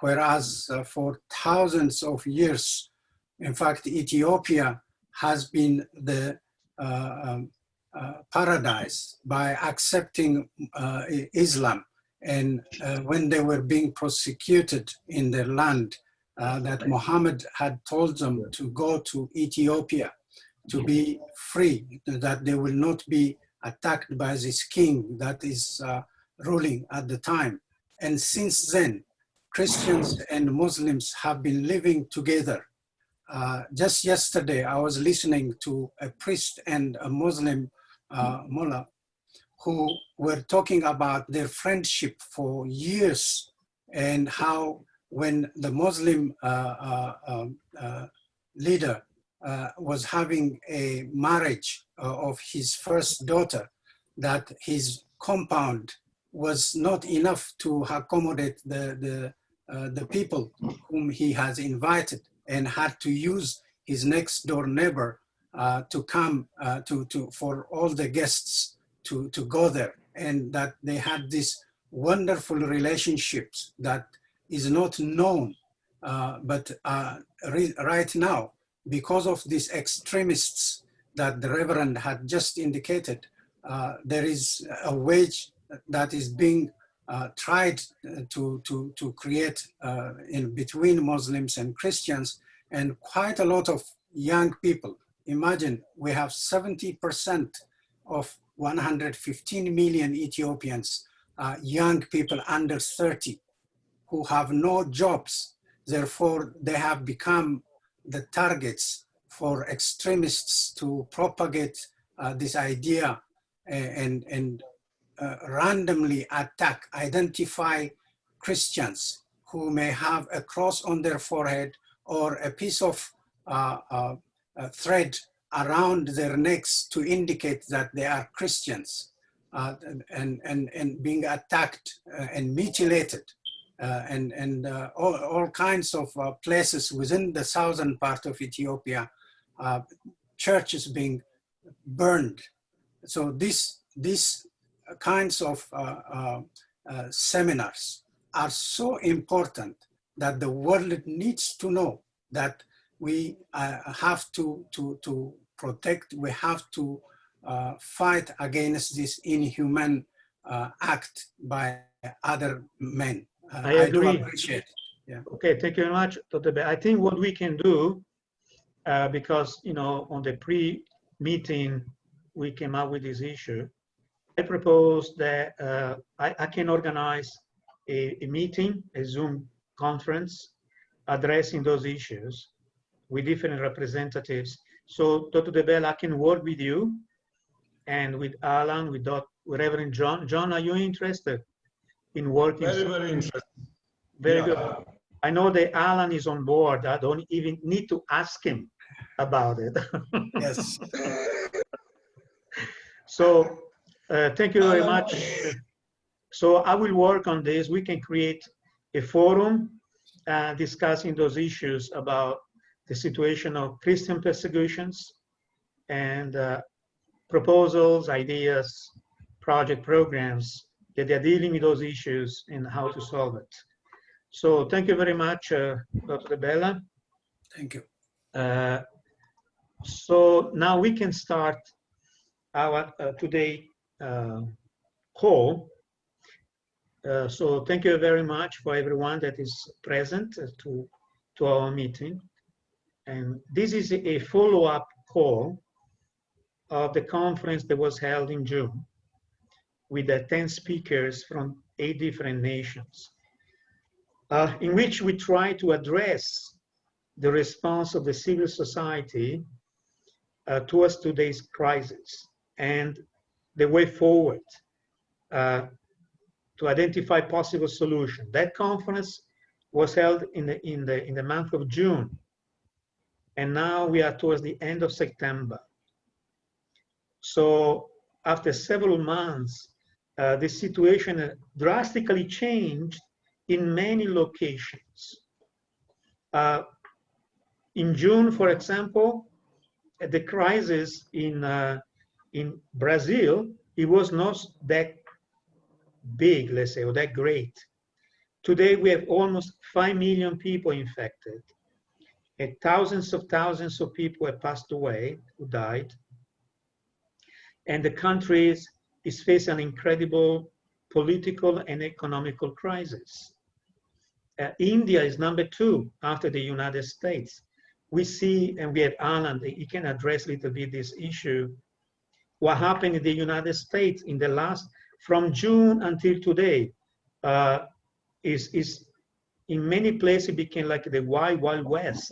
whereas for thousands of years, in fact, Ethiopia has been the paradise by accepting Islam. And when they were being persecuted in their land, that Muhammad had told them to go to Ethiopia to be free, that they will not be attacked by this king that is ruling at the time. And since then, Christians and Muslims have been living together. Just yesterday, I was listening to a priest and a Muslim mullah who were talking about their friendship for years, and how when the Muslim leader was having a marriage of his first daughter, that his compound was not enough to accommodate the people whom he has invited, and had to use his next door neighbor to come for all the guests to go there. And that they had this wonderful relationships that is not known, but right now, because of these extremists that the Reverend had just indicated, there is a wage that is being tried to create in between Muslims and Christians, and quite a lot of young people. Imagine we have 70% of 115 million Ethiopians, young people under 30, who have no jobs. Therefore, they have become the targets for extremists to propagate this idea and randomly attack, identify Christians who may have a cross on their forehead or a piece of thread around their necks to indicate that they are Christians, and being attacked and mutilated, and all kinds of places within the southern part of Ethiopia, churches being burned. So these kinds of seminars are so important that the world needs to know that we have to protect, we have to fight against this inhuman act by other men. I agree. I do appreciate it. Yeah. Okay, thank you very much, Dr. Be. I think what we can do, because, you know, on the pre-meeting, we came up with this issue. I propose that I can organize a meeting, a Zoom conference, addressing those issues with different representatives. So, Dr. DeBell, I can work with you and with Alan, with Reverend John. John, are you interested in working? Very interested. Very good. I know that Alan is on board. I don't even need to ask him about it. Yes. So, thank you very much. So I will work on this. We can create a forum discussing those issues about the situation of Christian persecutions and proposals, ideas, project programs that they're dealing with those issues and how to solve it. So thank you very much, Dr. Bella. Thank you. So now we can start our today call. So thank you very much for everyone that is present to our meeting. And this is a follow-up call of the conference that was held in June with 10 speakers from 8 different nations, in which we try to address the response of the civil society towards today's crisis and the way forward to identify possible solutions. That conference was held in the month of June, and now we are towards the end of September. So after several months, the situation drastically changed in many locations. In June, for example, the crisis in Brazil, it was not that big, let's say, or that great. Today, we have almost 5 million people infected, and thousands of people have passed away, who died, and the country is facing an incredible political and economical crisis. India is number 2 after the United States. We see, and we have Alan, he can address a little bit this issue, what happened in the United States in the last, from June until today, is in many places became like the wild, wild west,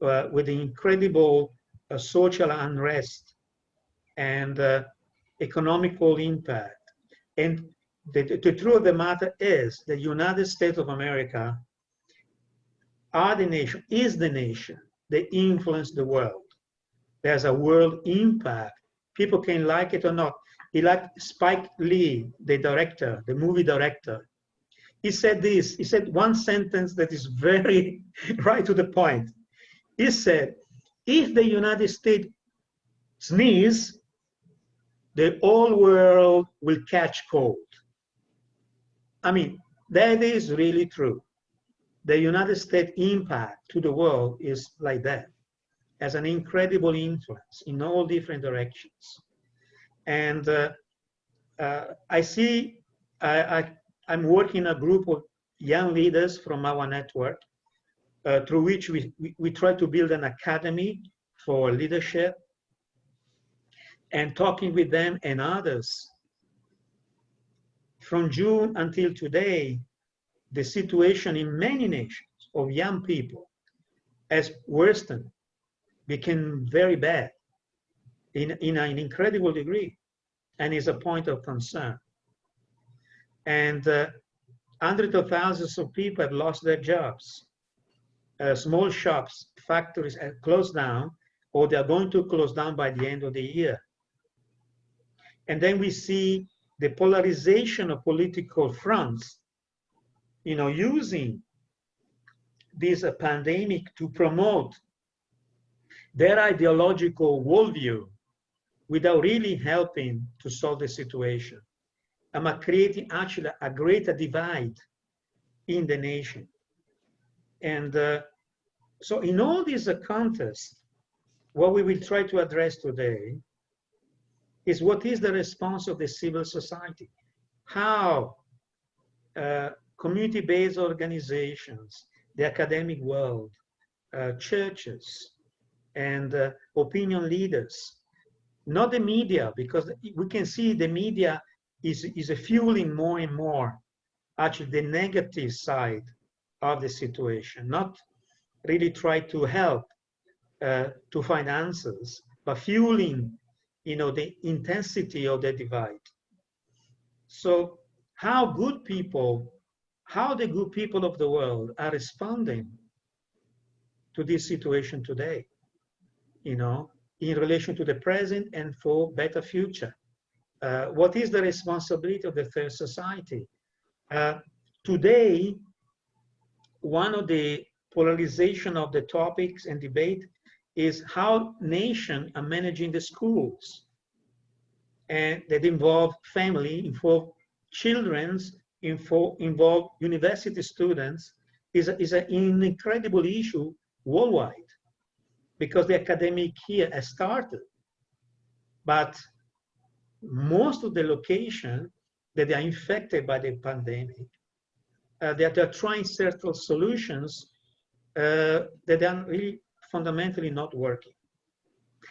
with the incredible social unrest and economical impact. And the truth of the matter is the United States of America are the nation, is the nation that influence the world. There's a world impact. People can like it or not. He liked Spike Lee, the director, the movie director. He said this, he said one sentence that is very right to the point. He said, if the United States sneeze, the whole world will catch cold. I mean, that is really true. The United States impact to the world is like that, has an incredible influence in all different directions. And I see, I'm working a group of young leaders from our network, through which we try to build an academy for leadership, and talking with them and others. From June until today, the situation in many nations of young people has worsened, became very bad in an incredible degree, and is a point of concern. And hundreds of thousands of people have lost their jobs. Small shops, factories have closed down, or they are going to close down by the end of the year. And then we see the polarization of political fronts, you know, using this pandemic to promote their ideological worldview without really helping to solve the situation. And creating actually a greater divide in the nation. And so in all these context, what we will try to address today is what is the response of the civil society? How community-based organizations, the academic world, churches, and opinion leaders, not the media, because we can see the media is fueling more and more actually the negative side of the situation, not really try to help to find answers, but fueling, you know, the intensity of the divide. So how the good people of the world are responding to this situation today, you know, in relation to the present and for better future. What is the responsibility of the third society? Today, one of the polarization of the topics and debate is how nations are managing the schools, and that involve family, involve children, involve university students, is an incredible issue worldwide, because the academic year has started, but most of the locations that are infected by the pandemic, that are trying certain solutions that are really fundamentally not working.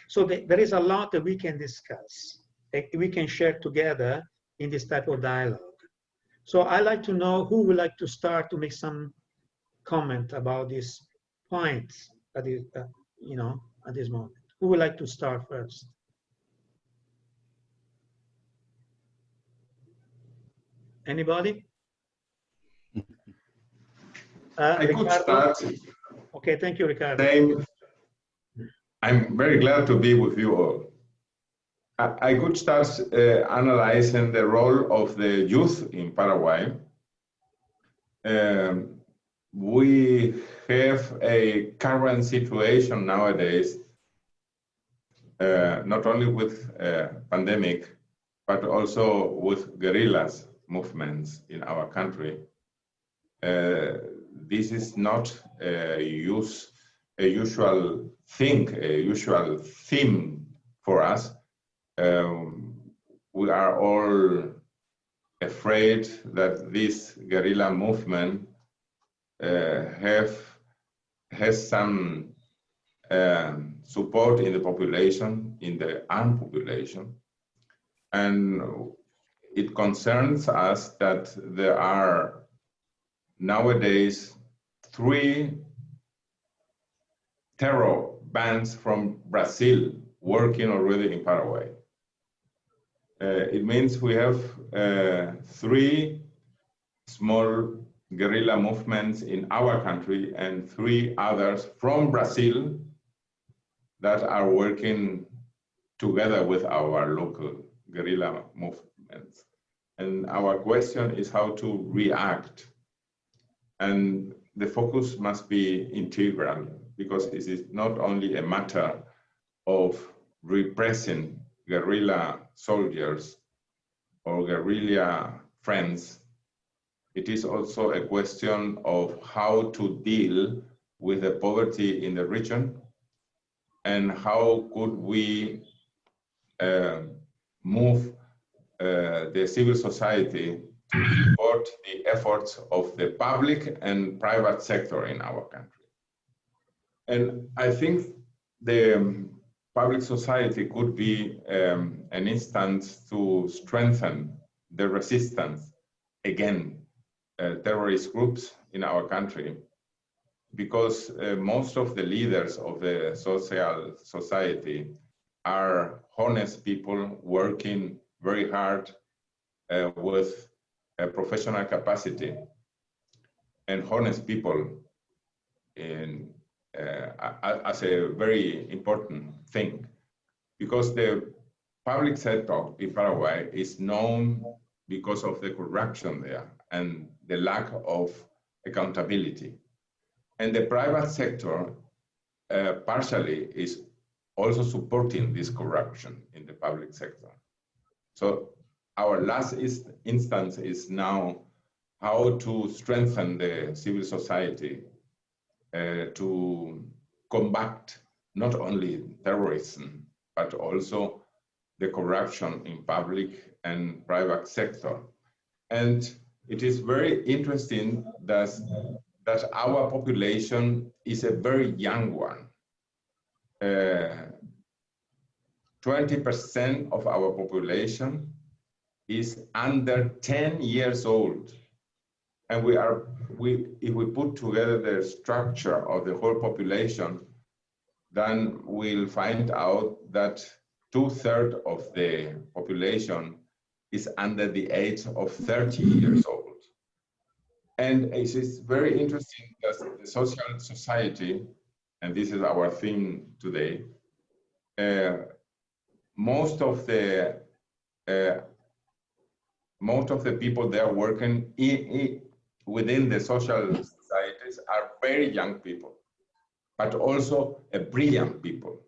So there is a lot that we can discuss, we can share together in this type of dialogue. So I'd like to know who would like to start to make some comment about these points at this, you know, at this moment. Who would like to start first? Anybody? I could start. Okay, thank you, Ricardo. I'm very glad to be with you all. I could start analyzing the role of the youth in Paraguay. We have a current situation nowadays, not only with pandemic, but also with guerrillas movements in our country. this is not a usual thing, a usual theme for us. We are all afraid that this guerrilla movement has some support in the population, in the armed population, and it concerns us that there are nowadays 3 terror bands from Brazil working already in Paraguay. It means we have 3 small guerrilla movements in our country and 3 others from Brazil that are working together with our local guerrilla movements. And our question is how to react. And the focus must be integral, because it is not only a matter of repressing guerrilla soldiers or guerrilla friends. It is also a question of how to deal with the poverty in the region, and how could we move the civil society to support the efforts of the public and private sector in our country. And I think the public society could be an instance to strengthen the resistance against terrorist groups in our country, because most of the leaders of the social society are honest people working very hard with a professional capacity, and honest people as a very important thing, because the public sector in Paraguay is known because of the corruption there and the lack of accountability. And the private sector partially is also supporting this corruption in the public sector. So our last instance is now how to strengthen the civil society to combat not only terrorism, but also the corruption in public and private sector. And it is very interesting that our population is a very young one. 20% of our population is under 10 years old. And if we put together the structure of the whole population, then we'll find out that 2/3 of the population is under the age of 30 years old. And it is very interesting that the social society, and this is our theme today, most of the people there working within the social societies are very young people, but also brilliant people.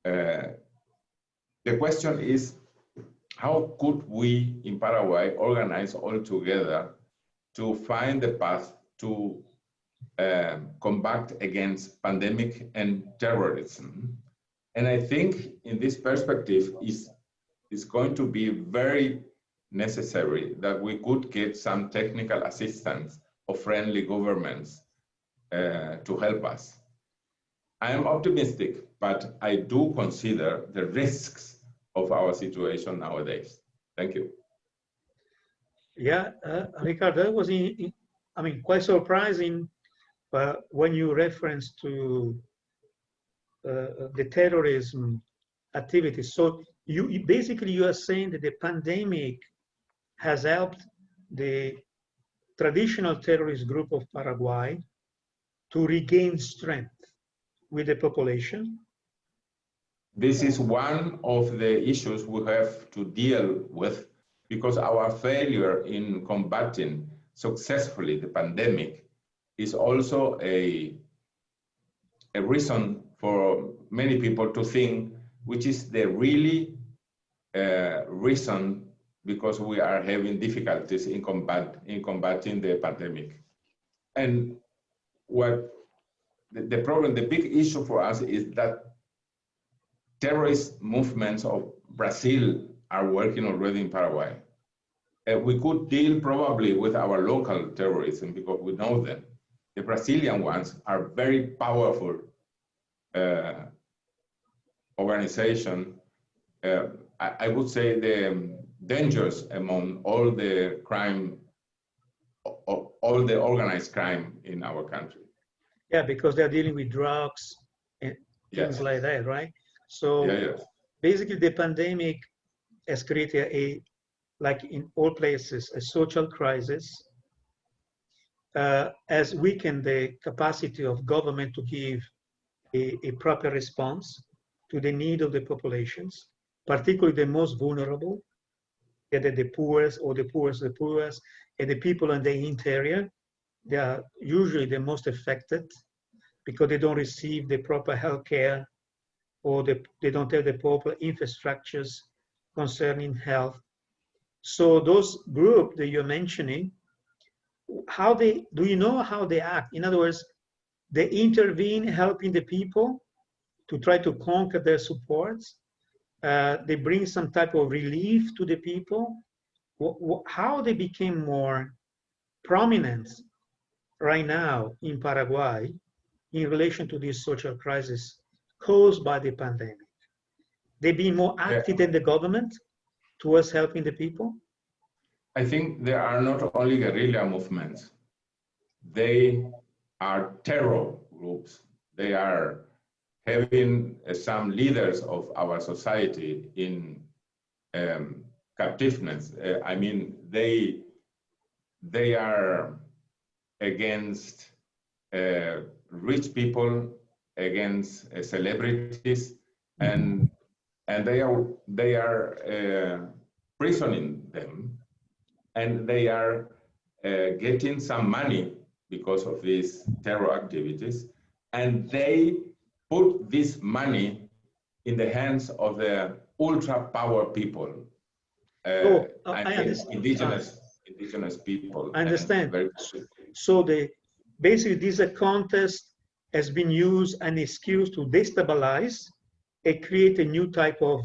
The question is, how could we in Paraguay organize all together to find the path to combat against pandemic and terrorism? And I think in this perspective is going to be very necessary that we could get some technical assistance of friendly governments to help us. I am optimistic, but I do consider the risks of our situation nowadays. Thank you. Yeah, Ricardo, that was quite surprising when you reference to the terrorism activities. So you basically you are saying that the pandemic has helped the traditional terrorist group of Paraguay to regain strength with the population. This is one of the issues we have to deal with, because our failure in combating successfully the pandemic is also a reason for many people to think which is the really reason because we are having difficulties in combating the pandemic. And what the problem, the big issue for us is that terrorist movements of Brazil are working already in Paraguay. We could deal probably with our local terrorism because we know them. The Brazilian ones are very powerful organization. I would say the dangers among all the crime, all the organized crime in our country. Yeah, because they're dealing with drugs and things Yes. like that, right? So Yes. basically the pandemic has created a, like in all places, a social crisis, has weakened the capacity of government to give a proper response to the need of the populations, particularly the most vulnerable, the poorest or the poorest of the poorest, and the people in the interior. They are usually the most affected because they don't receive the proper health care or they don't have the proper infrastructures concerning health. So those groups that you're mentioning, do you know how they act? In other words, they intervene helping the people to try to conquer their supports. They bring some type of relief to the people. How they became more prominent right now in Paraguay in relation to this social crisis caused by the pandemic? They be more active than the government towards helping the people? I think there are not only guerrilla movements, they are terror groups. They are having some leaders of our society in captiveness. I mean, they are against rich people, against celebrities, and they are prisoning them, and they are getting some money because of these terror activities, and they put this money in the hands of the ultra power people. I mean, indigenous people. I understand. So basically this contest has been used as an excuse to destabilize and create a new type of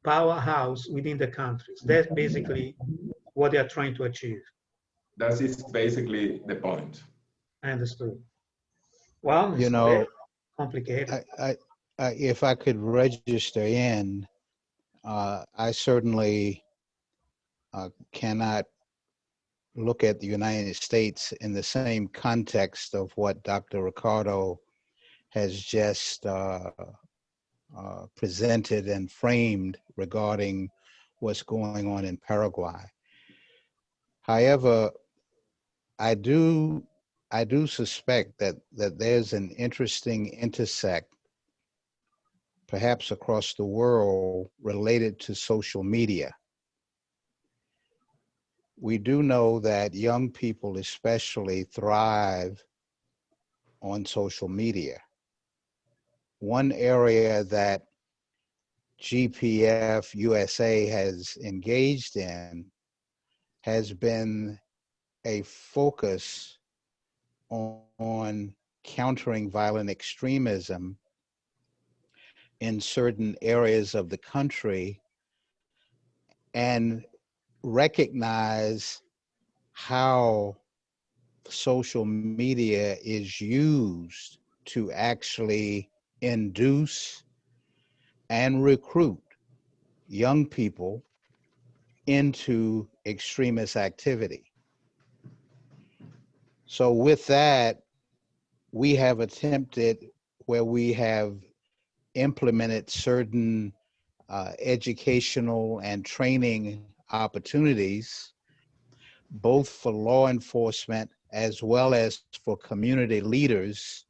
powerhouse within the countries. That's basically what they are trying to achieve. That is basically the point. I understood. Well, it's very complicated. If I could register in, I certainly cannot look at the United States in the same context of what Dr. Ricardo has just presented and framed regarding what's going on in Paraguay. However, I do suspect that there's an interesting intersect, perhaps across the world, related to social media. We do know that young people especially thrive on social media. One area that GPF USA has engaged in has been a focus on countering violent extremism in certain areas of the country and recognize how social media is used to actually induce and recruit young people into extremist activity. So with that, we have attempted, where we have implemented certain educational and training opportunities, both for law enforcement as well as for community leaders.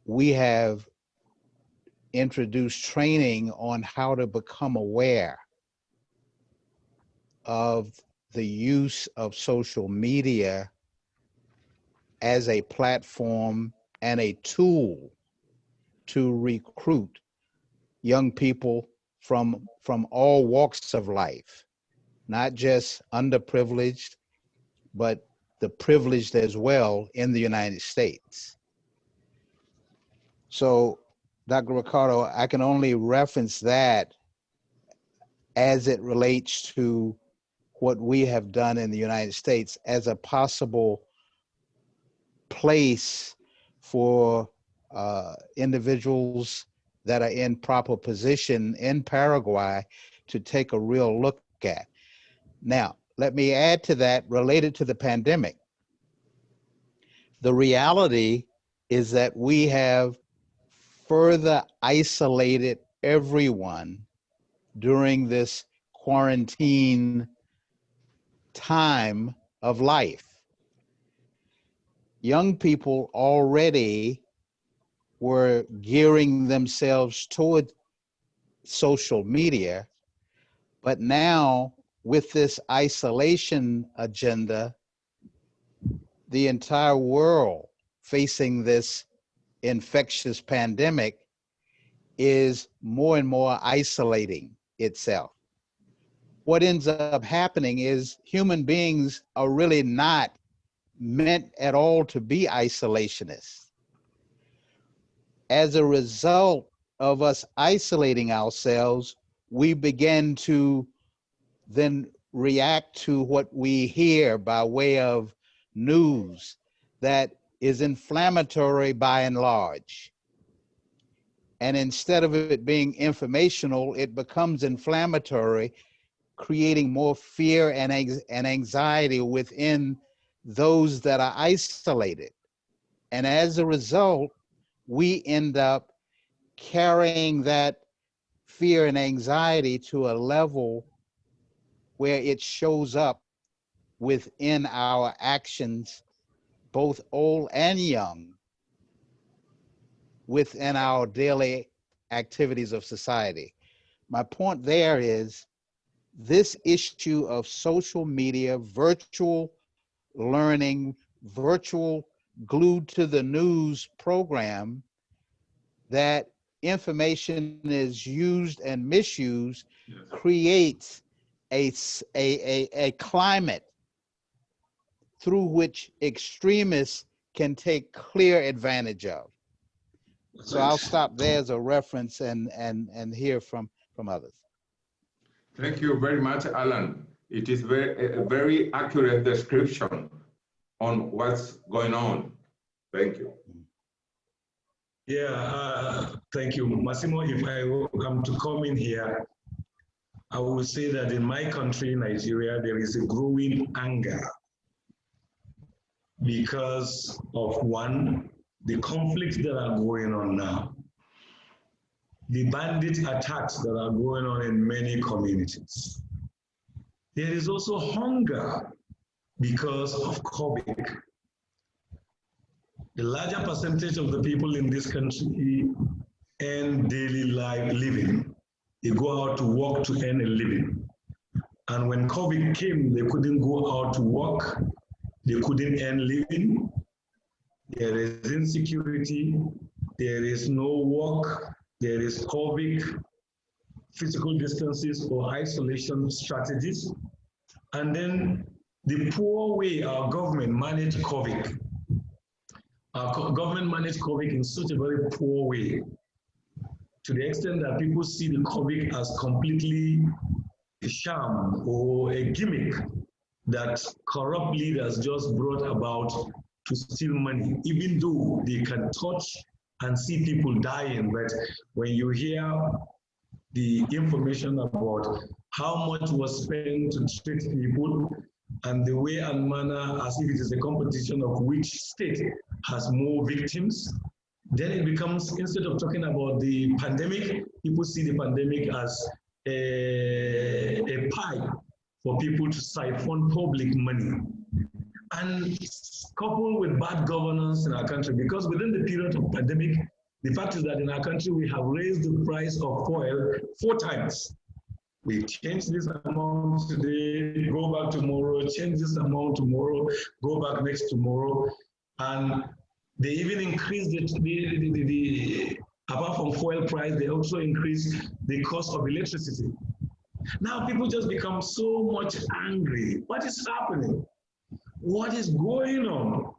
We have introduced training on how to become aware of the use of social media as a platform and a tool to recruit young people from all walks of life, not just underprivileged, but the privileged as well in the United States. So, Dr. Ricardo, I can only reference that as it relates to what we have done in the United States as a possible place for individuals that are in proper position in Paraguay to take a real look at. Now, let me add to that, related to the pandemic. The reality is that we have further isolated everyone during this quarantine time of life. Young people already were gearing themselves toward social media, but now with this isolation agenda, the entire world facing this infectious pandemic is more and more isolating itself. What ends up happening is human beings are really not meant at all to be isolationists. As a result of us isolating ourselves, we begin to then react to what we hear by way of news that is inflammatory by and large. And instead of it being informational, it becomes inflammatory, creating more fear and anxiety within those that are isolated. And as a result, we end up carrying that fear and anxiety to a level where it shows up within our actions, both old and young, within our daily activities of society. My point there is this issue of social media, virtual learning, virtual glued to the news program, that information is used and misused, creates a climate through which extremists can take clear advantage of. So I'll stop there as a reference and hear from others. Thank you very much, Alan. It is a very accurate description on what's going on. Thank you. Yeah, thank you, Massimo. If I am to come in here, I will say that in my country, Nigeria, there is a growing anger because of, one, the conflicts that are going on now, the bandit attacks that are going on in many communities. There is also hunger because of COVID. The larger percentage of the people in this country earn daily living. They go out to work to earn a living. And when COVID came, they couldn't go out to work. They couldn't earn living. There is insecurity. There is no work. There is COVID, physical distances or isolation strategies. And then the poor way our government managed COVID. Our government managed COVID in such a very poor way, to the extent that people see the COVID as completely a sham or a gimmick that corrupt leaders just brought about to steal money, even though they can touch and see people dying. But when you hear the information about how much was spent to treat people and the way and manner as if it is a competition of which state has more victims, then it becomes, instead of talking about the pandemic, people see the pandemic as a pipe for people to siphon public money. And coupled with bad governance in our country, because within the period of pandemic, the fact is that in our country, we have raised the price of oil 4 times. We change this amount today, go back tomorrow, change this amount tomorrow, go back next tomorrow. And they even increased apart from fuel price, they also increased the cost of electricity. Now people just become so much angry. What is happening? what is going on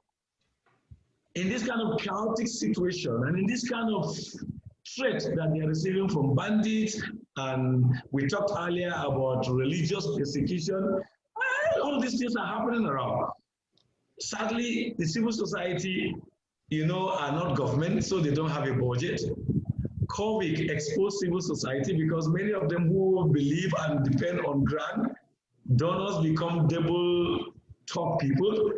in this kind of chaotic situation and in this kind of threat that they are receiving from bandits. And we talked earlier about religious persecution. All these things are happening around. Sadly, the civil society, are not government, so they don't have a budget. COVID exposed civil society because many of them who believe and depend on grant, donors become double top people.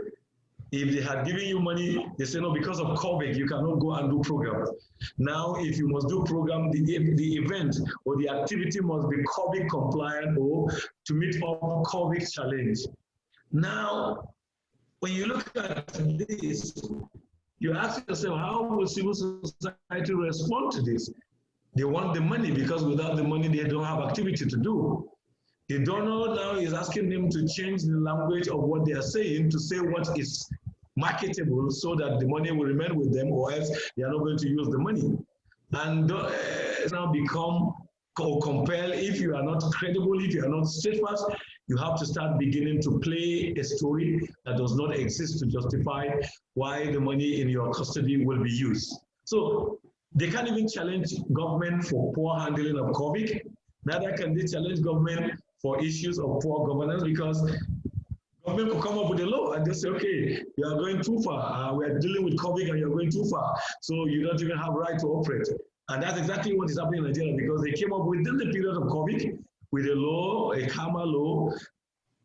If they had given you money, they say, no, because of COVID, you cannot go and do programs. Now, if you must do program, the event or the activity must be COVID compliant or to meet up COVID challenge. Now, when you look at this, you ask yourself, how will civil society respond to this? They want the money because without the money, they don't have activity to do. The donor now is asking them to change the language of what they are saying to say what is marketable so that the money will remain with them, or else they are not going to use the money. And it's now become or compel, if you are not credible, if you are not steadfast, you have to start beginning to play a story that does not exist to justify why the money in your custody will be used. So they can't even challenge government for poor handling of COVID. Neither can they challenge government for issues of poor governance, because government could come up with a law and just say, okay, you are going too far. We are dealing with COVID and you're going too far. So you don't even have right to operate. And that's exactly what is happening in Nigeria, because they came up within the period of COVID with a law, a karma law.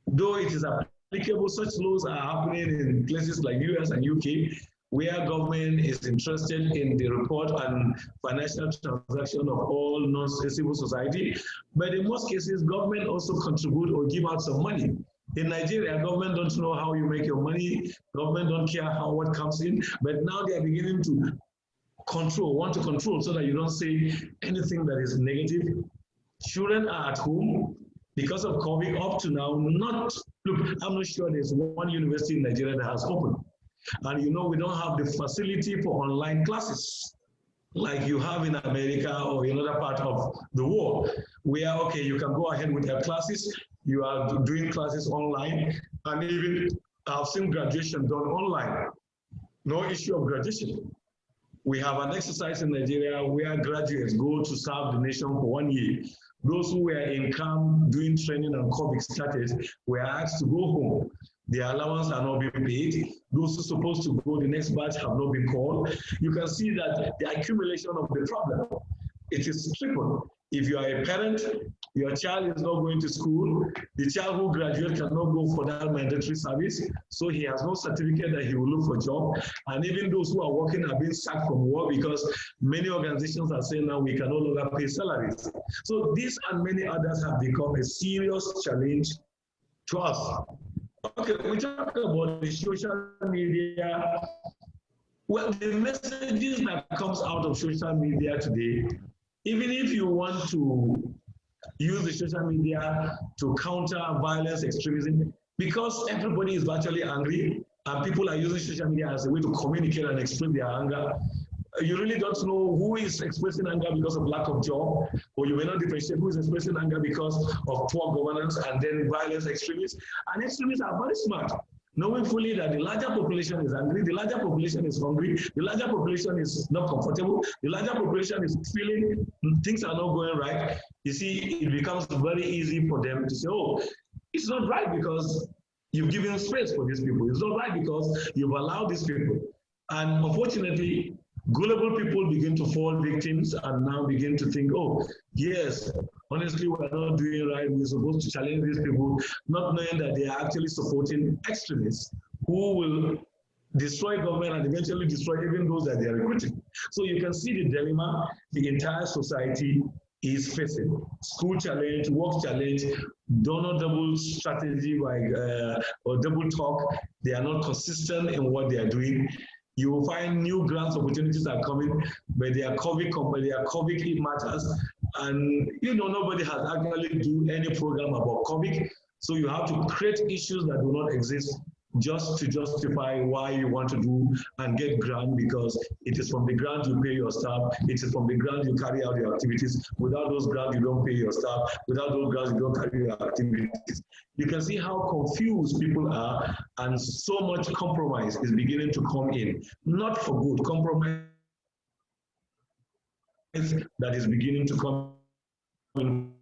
Though it is applicable, such laws are happening in places like US and UK, where government is interested in the report and financial transaction of all non-civil society. But in most cases, government also contribute or give out some money. In Nigeria, government don't know how you make your money. Government don't care what comes in. But now they are beginning to want to control so that you don't say anything that is negative. Children are at home because of COVID up to now. I'm not sure there's one university in Nigeria that has opened. And we don't have the facility for online classes like you have in America or in other part of the world, where, okay, you can go ahead with your classes, you are doing classes online, and even I've seen graduation done online. No issue of graduation. We have an exercise in Nigeria where graduates go to serve the nation for 1 year. Those who were in camp doing training and COVID started were asked to go home. Their allowance are not being paid. Those who are supposed to go the next batch have not been called. You can see that the accumulation of the problem, it is triple. If you are a parent, your child is not going to school, the child who graduates cannot go for that mandatory service, so he has no certificate that he will look for a job. And even those who are working are being sacked from work because many organizations are saying now we can no longer pay salaries. So this and many others have become a serious challenge to us. Okay, we talk about the social media. Well, the messages that comes out of social media today, even if you want to use the social media to counter violence, extremism, because everybody is virtually angry and people are using social media as a way to communicate and express their anger, you really don't know who is expressing anger because of lack of job, or you may not differentiate who is expressing anger because of poor governance and then violence, extremists. And extremists are very smart, knowing fully that the larger population is angry, the larger population is hungry, the larger population is not comfortable, the larger population is feeling things are not going right. You see, it becomes very easy for them to say, oh, it's not right because you've given space for these people. It's not right because you've allowed these people. And unfortunately, gullible people begin to fall victims and now begin to think, oh, yes, honestly, we're not doing right. We're supposed to challenge these people, not knowing that they are actually supporting extremists who will destroy government and eventually destroy even those that they are recruiting. So you can see the dilemma the entire society is facing. School challenge, work challenge, donor double strategy or double talk. They are not consistent in what they are doing. You will find new grants opportunities are coming, but they are COVID matters. And nobody has actually done any program about COVID. So you have to create issues that do not exist just to justify why you want to do and get grant, because it is from the grant you pay your staff, it is from the grant you carry out your activities. Without those grants, you don't pay your staff. Without those grants, you don't carry your activities. You can see how confused people are, and so much compromise is beginning to come in. Not for good, compromise that is beginning to come in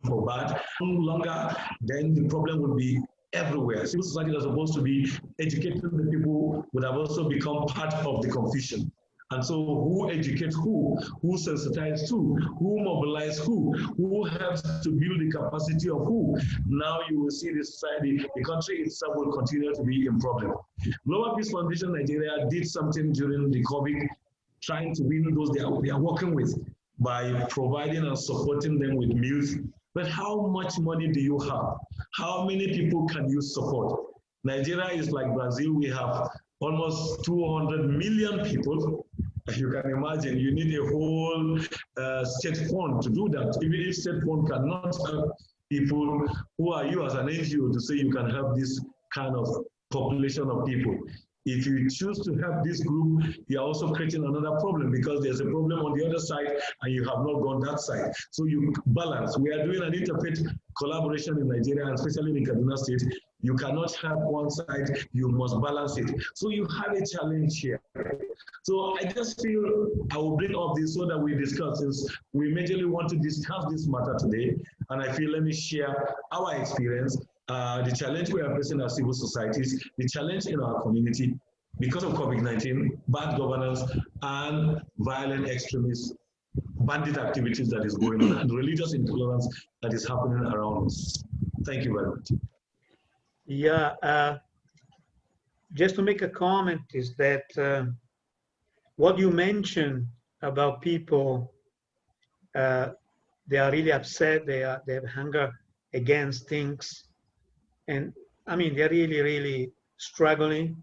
for bad. Longer, then the problem will be everywhere. Civil society that's supposed to be educating the people would have also become part of the confusion. And so who educates who sensitizes who mobilizes who helps to build the capacity of who? Now you will see the society, the country itself will continue to be in problem. Global Peace Foundation Nigeria did something during the COVID, trying to win those they are working with by providing and supporting them with meals. But how much money do you have? How many people can you support? Nigeria is like Brazil. We have almost 200 million people. As you can imagine, you need a whole state fund to do that. Even if state fund cannot help people, who are you as an NGO to say you can help this kind of population of people? If you choose to help this group, you are also creating another problem, because there's a problem on the other side and you have not gone that side. So you balance. We are doing an interfaith collaboration in Nigeria, and especially in Kaduna State. You cannot help one side, you must balance it. So you have a challenge here. So I just feel I will bring up this so that we discuss, since we majorly want to discuss this matter today. And I feel, let me share our experience. The challenge we are facing as civil societies, the challenge in our community because of COVID-19, bad governance, and violent extremist bandit activities that is going on, and religious intolerance that is happening around us. Thank you very much. Yeah, just to make a comment is that what you mentioned about people, they are really upset, they have hunger against things. And I mean, they're really, really struggling.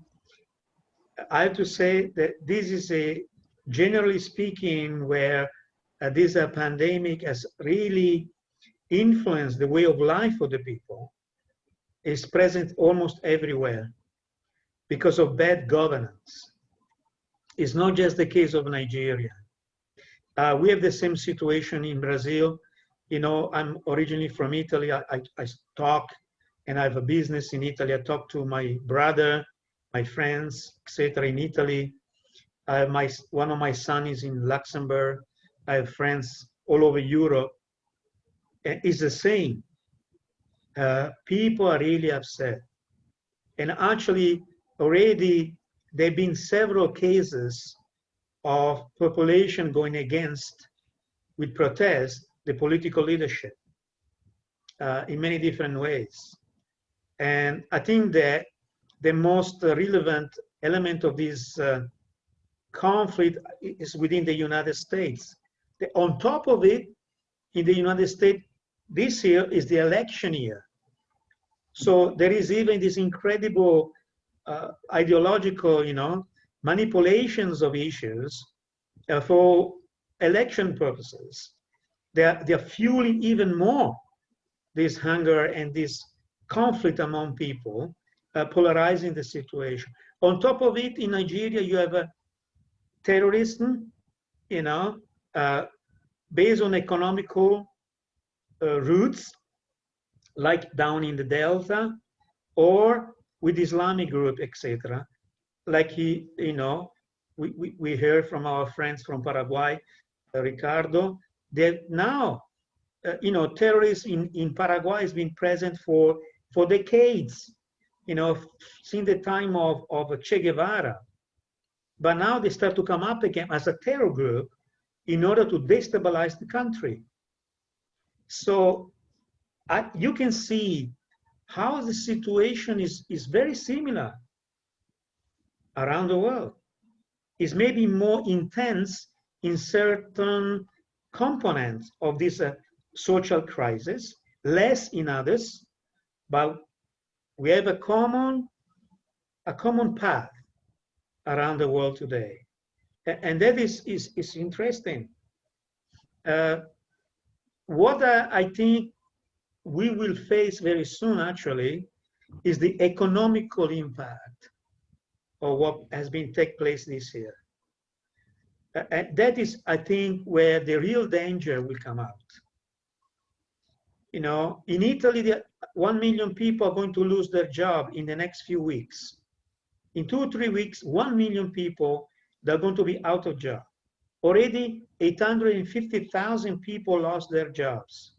I have to say that this is a, generally speaking, where this pandemic has really influenced the way of life for the people. It's present almost everywhere because of bad governance. It's not just the case of Nigeria. We have the same situation in Brazil. You know, I'm originally from Italy. I talk, and I have a business in Italy. I talk to my brother, my friends, etc. in Italy. One of my sons is in Luxembourg. I have friends all over Europe. And it's the same. People are really upset. And actually, already there have been several cases of population going against, with protest, the political leadership in many different ways. And I think that the most relevant element of this conflict is within the United States. On top of it, in the United States, this year is the election year. So there is even this incredible ideological, manipulations of issues for election purposes. They're fueling even more this hunger and this conflict among people, polarizing the situation. On top of it, in Nigeria, you have terrorism, based on economical roots, like down in the Delta, or with Islamic group, etc. Like we heard from our friends from Paraguay, Ricardo, that now, terrorism in Paraguay has been present for decades, since the time of Che Guevara. But now they start to come up again as a terror group in order to destabilize the country. So you can see how the situation is very similar around the world. It's maybe more intense in certain components of this social crisis, less in others, but we have a common path around the world today. And that is interesting. What I think we will face very soon, actually, is the economical impact of what has been take place this year. And that is, I think, where the real danger will come out. You know, in Italy, 1 million people are going to lose their job in the next few weeks. In 2 or 3 weeks, 1 million people, they're going to be out of job. Already 850,000 people lost their jobs.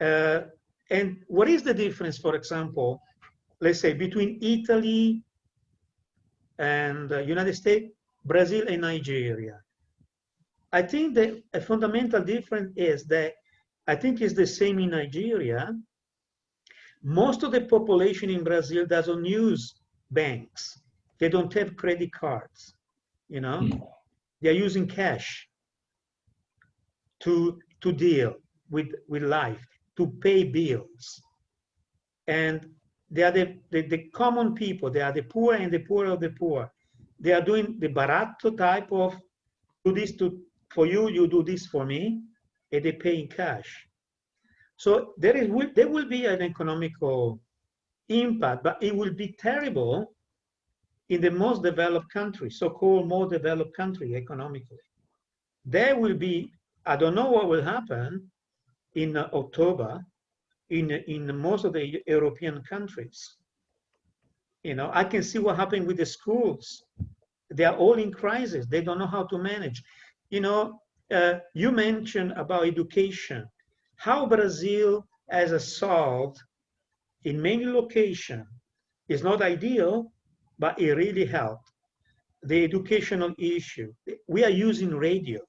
And what is the difference, for example, let's say between Italy and United States, Brazil and Nigeria? I think that a fundamental difference is that I think it's the same in Nigeria. Most of the population in Brazil doesn't use banks. They don't have credit cards, you know? They're using cash to deal with life, to pay bills. And they are the common people. They are the poor and the poor of the poor. They are doing the barato type of, do this for you, you do this for me, and they pay in cash. So there will be an economical impact, but it will be terrible in the most developed countries, so-called more developed country economically. There will be, I don't know what will happen in October in most of the European countries. You know, I can see what happened with the schools. They are all in crisis. They don't know how to manage. You know, you mentioned about education, how Brazil has solved in many locations. It's not ideal, but it really helped. The educational issue. We are using radio.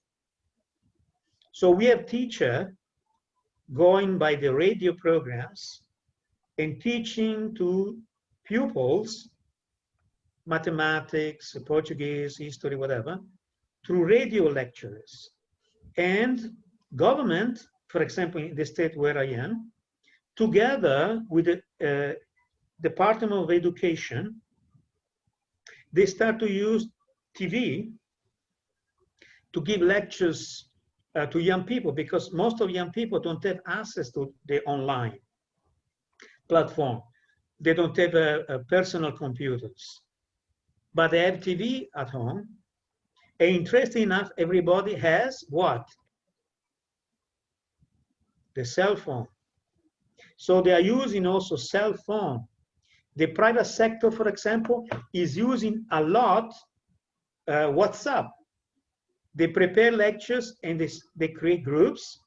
So we have teachers going by the radio programs and teaching to pupils mathematics, Portuguese, history, whatever, through radio lectures. And government, for example, in the state where I am, together with the Department of Education, they start to use TV to give lectures to young people, because most of young people don't have access to the online platform. They don't have personal computers, but they have TV at home. And interesting enough, everybody has what? The cell phone. So they are using also cell phone. The private sector, for example, is using a lot WhatsApp. They prepare lectures and they create groups,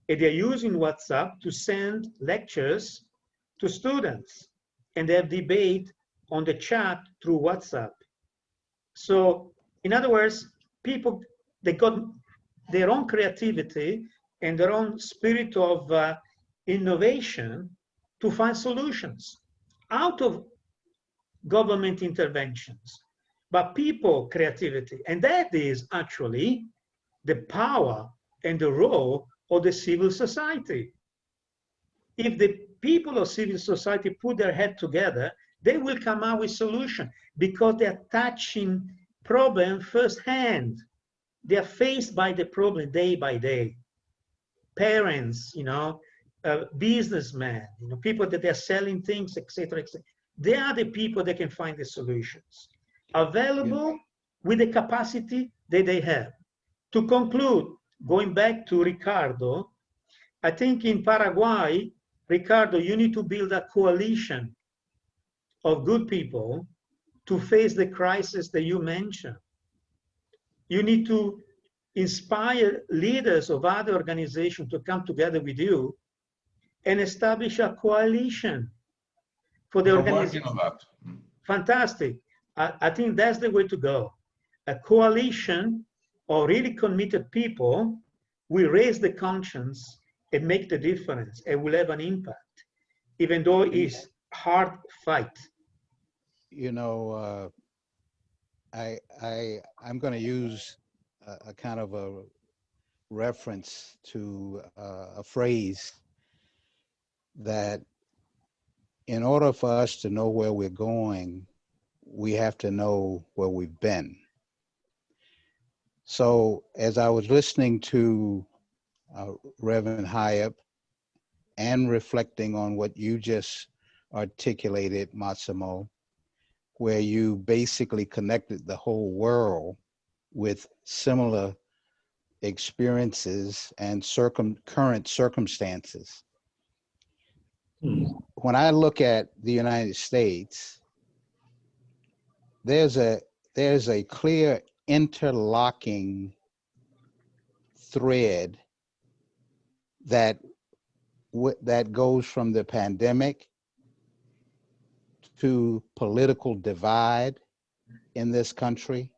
and they're using WhatsApp to send lectures to students, and they have debate on the chat through WhatsApp. So in other words, people, they got their own creativity and their own spirit of innovation to find solutions out of government interventions, but people creativity. And that is actually the power and the role of the civil society. If the people of civil society put their head together, they will come out with solutions, because they're touching problem firsthand. They are faced by the problem day by day. Parents, you know, businessmen, you know, people that are selling things, etc., etc. They are the people that can find the solutions available with the capacity that they have. To conclude, going back to Ricardo, I think in Paraguay, Ricardo, you need to build a coalition of good people to face the crisis that you mentioned. You need to inspire leaders of other organizations to come together with you and establish a coalition for the organization. Working on that. Fantastic. I think that's the way to go. A coalition of really committed people will raise the conscience and make the difference, and will have an impact, even though it's hard fight. You know, I'm going to use a kind of a reference to a phrase that in order for us to know where we're going, we have to know where we've been. So as I was listening to Reverend Hyep and reflecting on what you just articulated, Massimo, where you basically connected the whole world with similar experiences and current circumstances. When I look at the United States, there's a clear interlocking thread that goes from the pandemic to political divide in this country,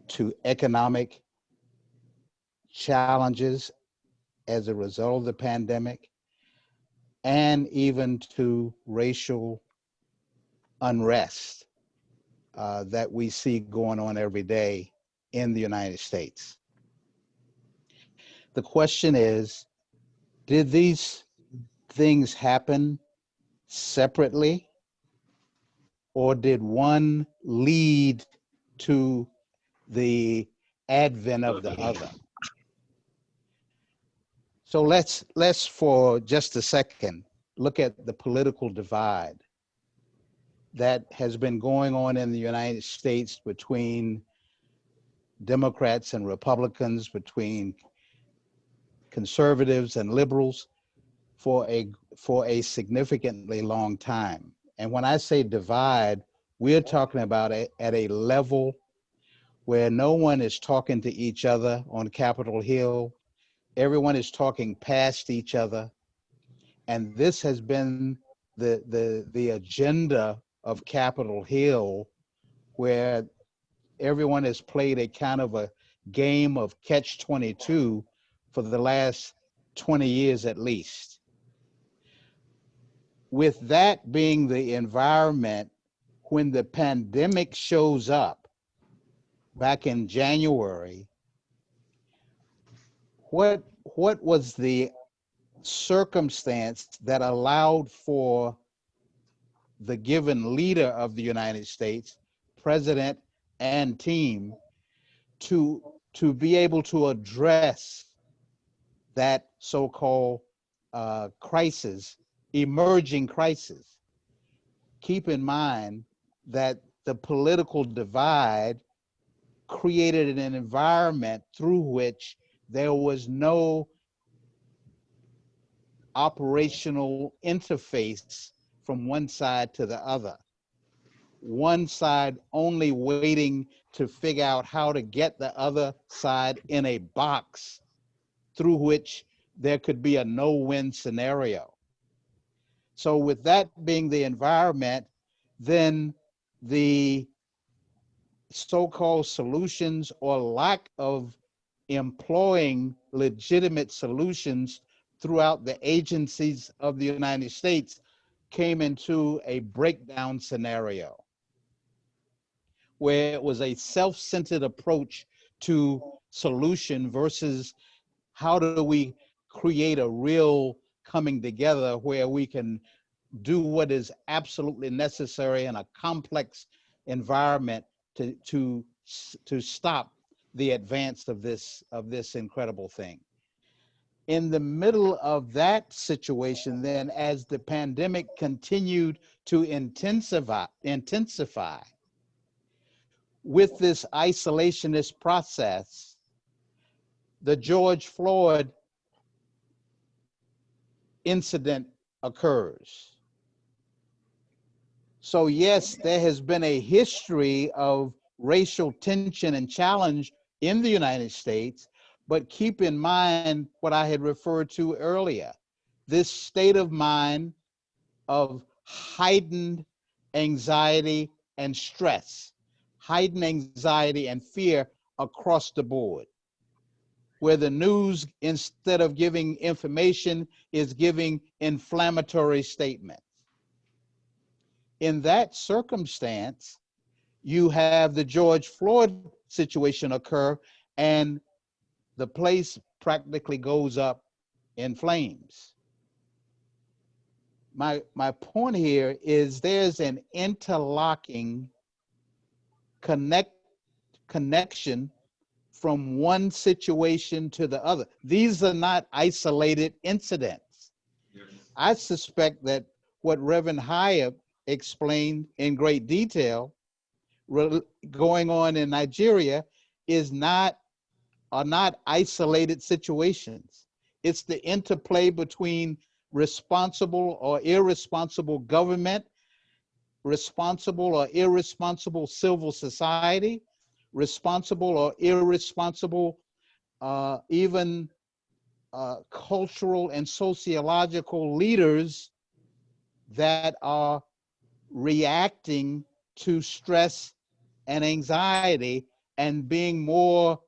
to economic challenges as a result of the pandemic, and even to racial unrest that we see going on every day in the United States. The question is, did these things happen separately, or did one lead to the advent of the other? So let's for just a second look at the political divide that has been going on in the United States between Democrats and Republicans, between conservatives and liberals for a significantly long time. And when I say divide, we're talking about it at a level where no one is talking to each other on Capitol Hill. Everyone is talking past each other. And this has been the agenda of Capitol Hill, where everyone has played a kind of a game of catch-22 for the last 20 years at least. With that being the environment, when the pandemic shows up back in January, what was the circumstance that allowed for the given leader of the United States, president and team, to be able to address that so-called crisis, emerging crisis? Keep in mind that the political divide created an environment through which there was no operational interface from one side to the other. One side only waiting to figure out how to get the other side in a box through which there could be a no-win scenario. So with that being the environment, then the so-called solutions or lack of employing legitimate solutions throughout the agencies of the United States came into a breakdown scenario where it was a self-centered approach to solution versus how do we create a real coming together where we can do what is absolutely necessary in a complex environment to stop the advance of this incredible thing. In the middle of that situation, then, as the pandemic continued to intensify with this isolationist process, the George Floyd incident occurs. So yes, there has been a history of racial tension and challenge in the United States, but keep in mind what I had referred to earlier, this state of mind of heightened anxiety and stress, heightened anxiety and fear across the board, where the news, instead of giving information, is giving inflammatory statements. In that circumstance, you have the George Floyd situation occur, and the place practically goes up in flames. My point here is there's an interlocking connection from one situation to the other. These are not isolated incidents. Yes. I suspect that what Reverend Hayab explained in great detail going on in Nigeria are not isolated situations. It's the interplay between responsible or irresponsible government, responsible or irresponsible civil society, responsible or irresponsible even cultural and sociological leaders that are reacting to stress and anxiety and being more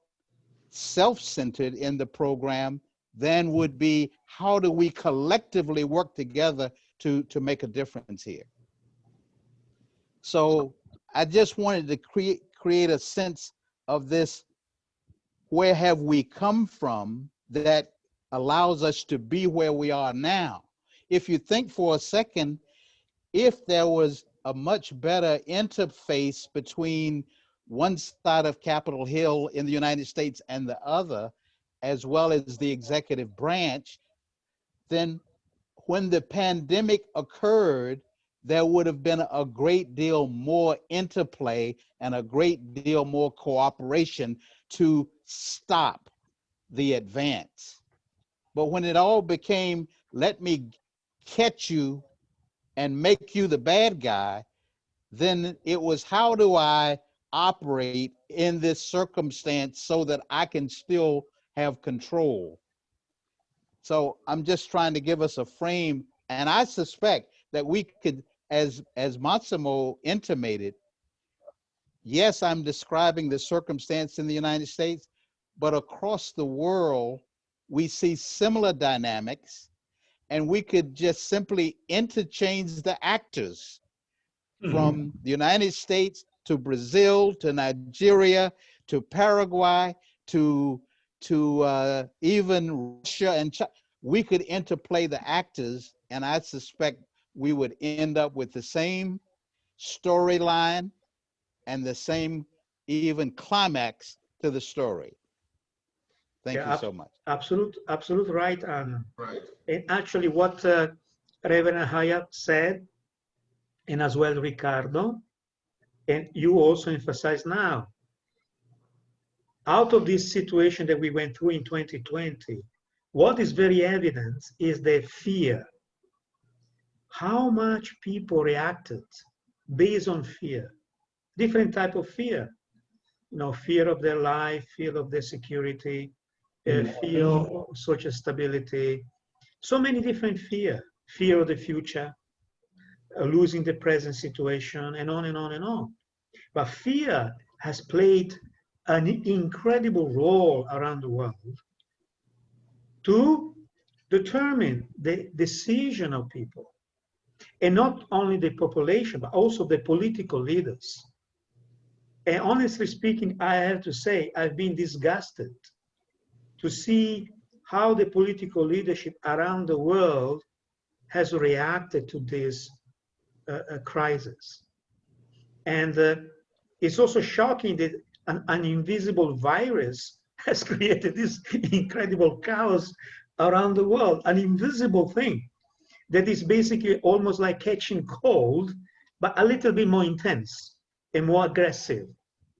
self-centered in the program than would be how do we collectively work together to make a difference here. So I just wanted to create a sense of this, where have we come from, that allows us to be where we are now. If you think for a second, if there was a much better interface between one side of Capitol Hill in the United States and the other, as well as the executive branch, then when the pandemic occurred, there would have been a great deal more interplay and a great deal more cooperation to stop the advance. But when it all became, let me catch you and make you the bad guy, then it was, how do I operate in this circumstance so that I can still have control? So I'm just trying to give us a frame, and I suspect that we could, as Massimo intimated, yes, I'm describing the circumstance in the United States, but across the world, we see similar dynamics, and we could just simply interchange the actors from the United States to Brazil, to Nigeria, to Paraguay, to even Russia and China. We could interplay the actors, and I suspect we would end up with the same storyline and the same even climax to the story. Thank you so much. Absolute right, Anna. Right. And actually what Reverend Hayat said, and as well Ricardo, and you also emphasize now, out of this situation that we went through in 2020, what is very evident is the fear. How much people reacted based on fear, different type of fear. You know, fear of their life, fear of their security, fear of social stability, so many different fear of the future, losing the present situation, and on and on and on. But fear has played an incredible role around the world to determine the decision of people, and not only the population, but also the political leaders. And honestly speaking, I have to say, I've been disgusted to see how the political leadership around the world has reacted to this crisis. And it's also shocking that an invisible virus has created this incredible chaos around the world, an invisible thing that is basically almost like catching cold, but a little bit more intense and more aggressive,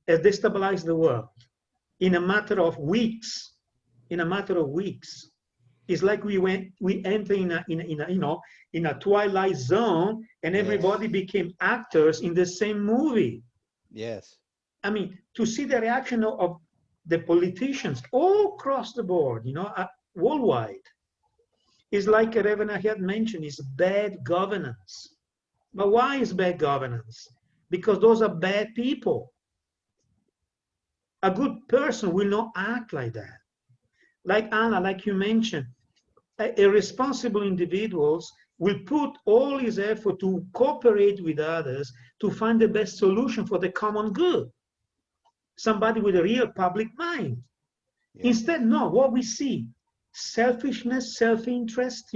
has destabilized the world in a matter of weeks. In a matter of weeks, it's like we enter in a twilight zone, and everybody became actors in the same movie. Yes. I mean, to see the reaction of the politicians all across the board, worldwide, is like Reverend had mentioned, is bad governance. But why is bad governance? Because those are bad people. A good person will not act like that. Like Anna, like you mentioned, irresponsible individuals will put all his effort to cooperate with others to find the best solution for the common good. Somebody with a real public mind. Yeah. Instead, no, what we see, selfishness, self-interest,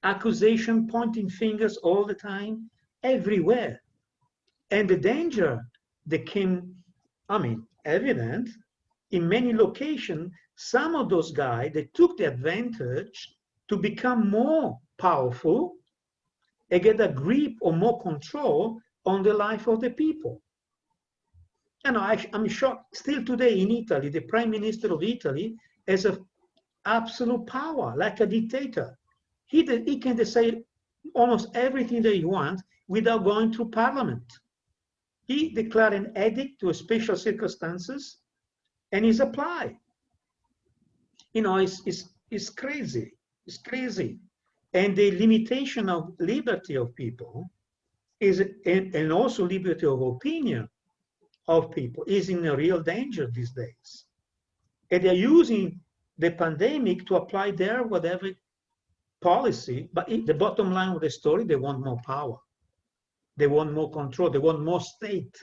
accusation, pointing fingers all the time, everywhere. And the danger that came, evident in many locations. Some of those guys, they took the advantage to become more powerful and get a grip or more control on the life of the people. And I'm shocked, still today in Italy, the Prime Minister of Italy has an absolute power, like a dictator. He can decide almost everything that he wants without going through Parliament. He declared an edict to special circumstances and is applied. You know, it's crazy. It's crazy. And the limitation of liberty of people is, and also liberty of opinion of people is in a real danger these days. And they're using the pandemic to apply their whatever policy, but the bottom line of the story, they want more power. They want more control. They want more state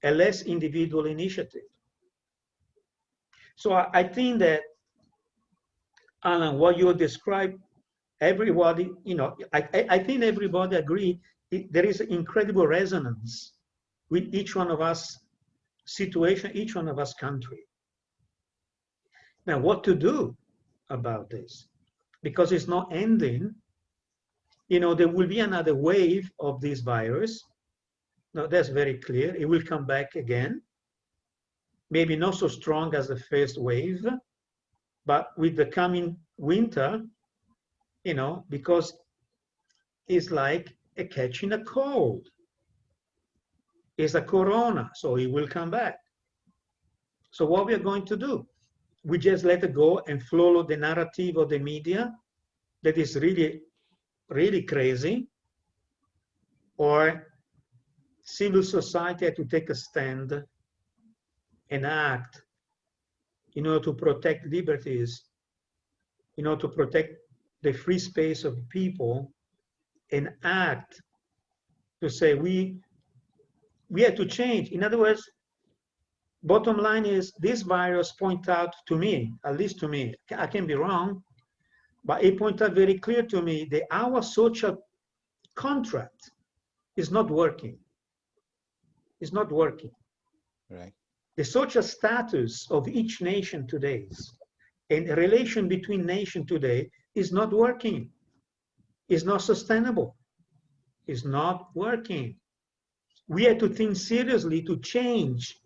and less individual initiative. So I think that, Alan, what you described, everybody, you know, I think everybody agree there is incredible resonance with each one of us situation, each one of us country. Now, what to do about this? Because it's not ending. You know, there will be another wave of this virus. Now, that's very clear. It will come back again. Maybe not so strong as the first wave, but with the coming winter, you know, because it's like a catching a cold. It's a corona, so it will come back. So what we are going to do? We just let it go and follow the narrative of the media that is really, really crazy, or civil society had to take a stand and act in order to protect liberties, in order to protect the free space of people, and act to say we have to change. In other words, bottom line is this virus points out to me, at least to me, I can be wrong, but it points out very clear to me that our social contract is not working. It's not working. Right. The social status of each nation today and the relation between nations today is not working. It's not sustainable. It's not working. We have to think seriously to change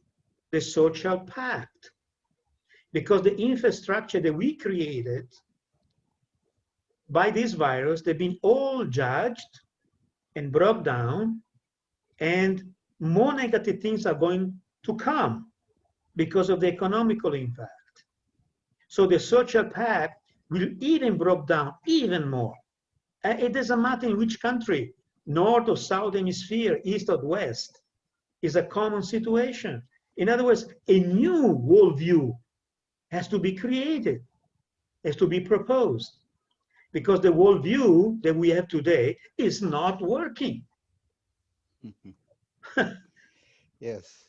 the social pact, because the infrastructure that we created by this virus, they've been all judged and brought down, and more negative things are going to come because of the economical impact. So the social pact will even break down even more. It doesn't matter in which country, north or south hemisphere, east or west, is a common situation. In other words, a new worldview has to be created, has to be proposed, because the worldview that we have today is not working. Yes.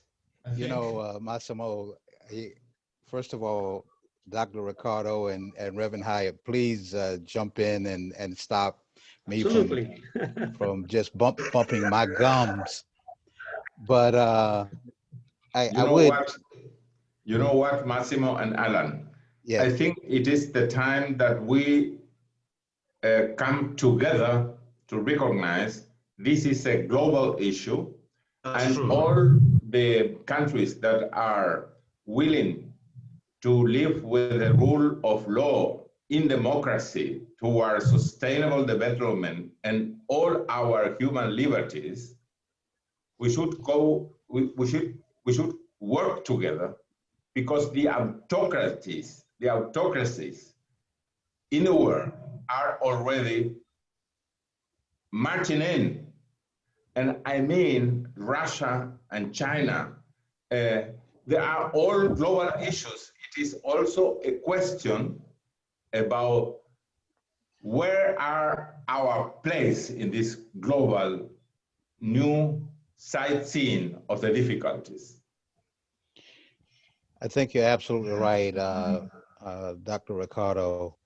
You know, Massimo, first of all, Dr. Ricardo and Reverend Hyatt, please jump in and stop me from just bumping my gums. But I would. You know what, Massimo and Alan? Yes. I think it is the time that we come together to recognize this is a global issue. That's and true. All the countries that are willing to live with the rule of law in democracy towards sustainable development and all our human liberties, we should work together, because the autocracies in the world are already marching in. And I mean Russia and China. They are all global issues. It is also a question about where are our place in this global new sightseeing of the difficulties. I think you're absolutely right, Dr. Ricardo.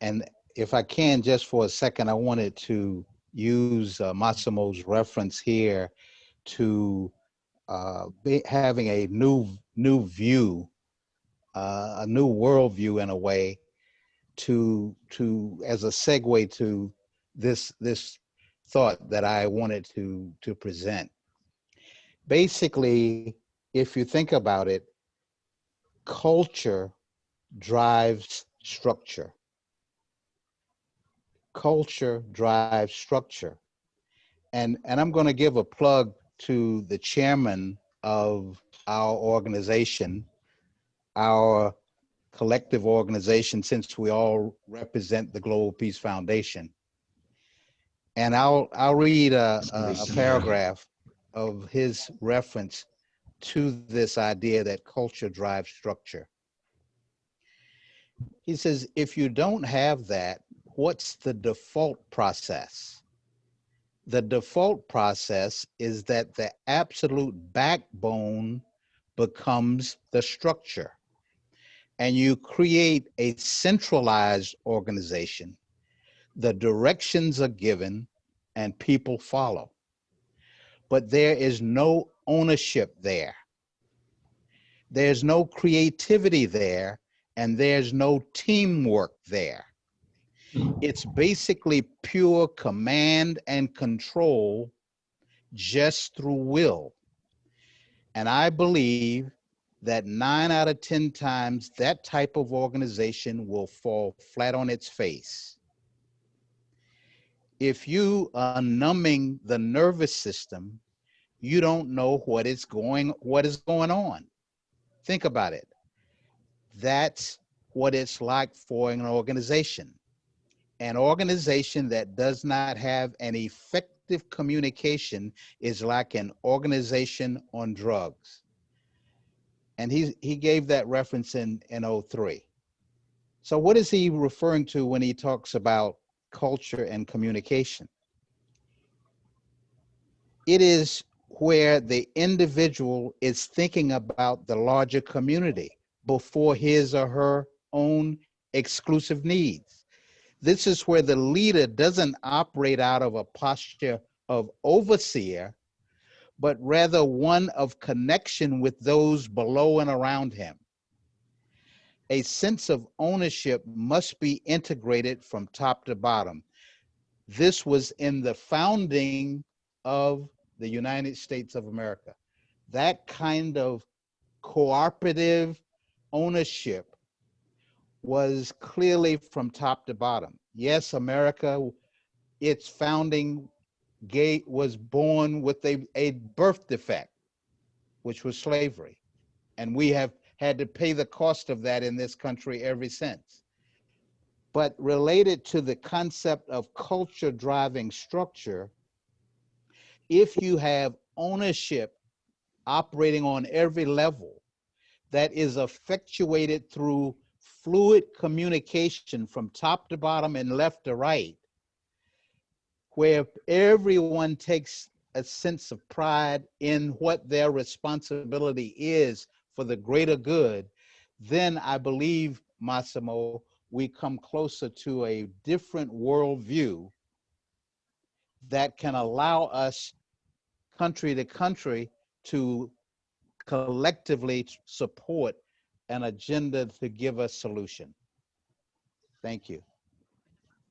And if I can, just for a second, I wanted to use Massimo's reference here to having a new view, a new worldview in a way. to as a segue to this thought that I wanted to present. Basically, if you think about it, culture drives structure. Culture drives structure. And I'm going to give a plug to the chairman of our organization, our collective organization, since we all represent the Global Peace Foundation. And I'll read a paragraph of his reference to this idea that culture drives structure. He says, if you don't have that, what's the default process? The default process is that the absolute backbone becomes the structure, and you create a centralized organization. The directions are given and people follow, but there is no ownership there. There's no creativity there, and there's no teamwork there. It's basically pure command and control just through will. And I believe that 9 out of 10 times that type of organization will fall flat on its face. If you are numbing the nervous system, you don't know what is going on. Think about it. That's what it's like for an organization. An organization that does not have an effective communication is like an organization on drugs. And he gave that reference in 03. So what is he referring to when he talks about culture and communication? It is where the individual is thinking about the larger community before his or her own exclusive needs. This is where the leader doesn't operate out of a posture of overseer, but rather one of connection with those below and around him. A sense of ownership must be integrated from top to bottom. This was in the founding of the United States of America. That kind of cooperative ownership was clearly from top to bottom. Yes, America, its founding gate was born with a birth defect, which was slavery. And we have had to pay the cost of that in this country ever since. But related to the concept of culture driving structure, if you have ownership operating on every level that is effectuated through fluid communication from top to bottom and left to right, where everyone takes a sense of pride in what their responsibility is for the greater good, then I believe, Massimo, we come closer to a different worldview that can allow us, country to country, to collectively support an agenda to give us solution. Thank you.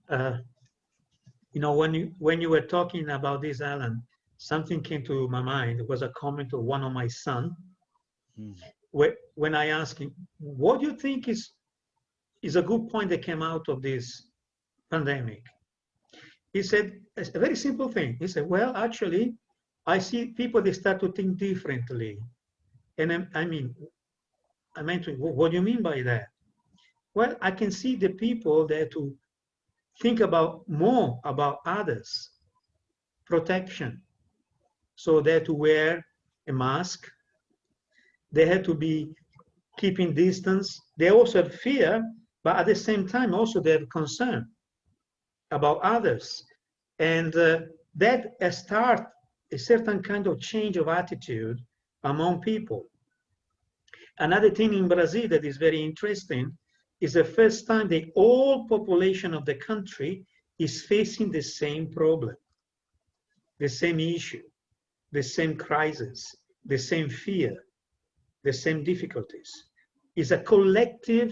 You know, when you were talking about this, Alan, something came to my mind. It was a comment of one of my son. When I asked him, what do you think is a good point that came out of this pandemic? He said, it's a very simple thing. He said, well, actually, I see people, they start to think differently. And I mean, what do you mean by that? Well, I can see the people there to think about more about others, protection. So they had to wear a mask. They had to be keeping distance. They also have fear, but at the same time, also they have concern about others. And that has started a certain kind of change of attitude among people. Another thing in Brazil that is very interesting is the first time the whole population of the country is facing the same problem, the same issue, the same crisis, the same fear, the same difficulties. It's a collective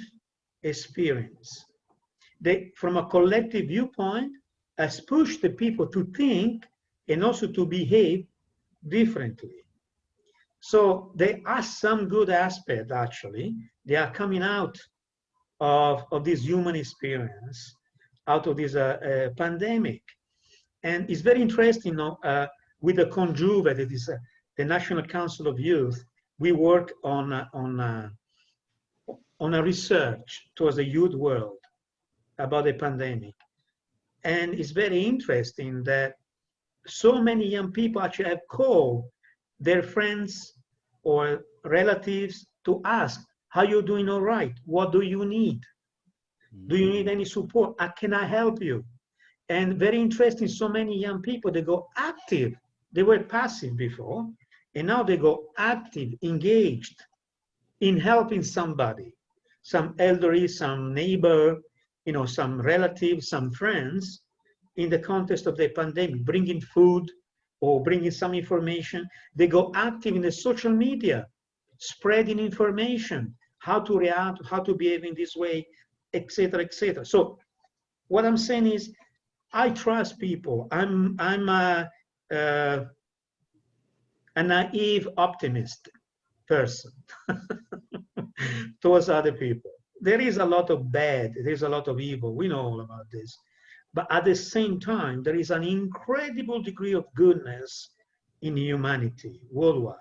experience. they, from a collective viewpoint, has pushed the people to think and also to behave differently. So there are some good aspects, actually. They are coming out of this human experience, out of this pandemic. And it's very interesting, with the Conjuve, that is the National Council of Youth, we work on a research towards the youth world about the pandemic. And it's very interesting that so many young people actually have called their friends or relatives to ask, how you doing all right? What do you need? Do you need any support? Can I help you? And very interesting, so many young people, they go active. They were passive before, and now they go active, engaged in helping somebody, some elderly, some neighbor, some relative, some friends, in the context of the pandemic, bringing food or bringing some information. They go active in the social media, spreading information, how to react, how to behave in this way, etc., etc. So what I'm saying is, I trust people. I'm a naive optimist person towards other people. There is a lot of bad, there's a lot of evil. We know all about this. But at the same time, there is an incredible degree of goodness in humanity worldwide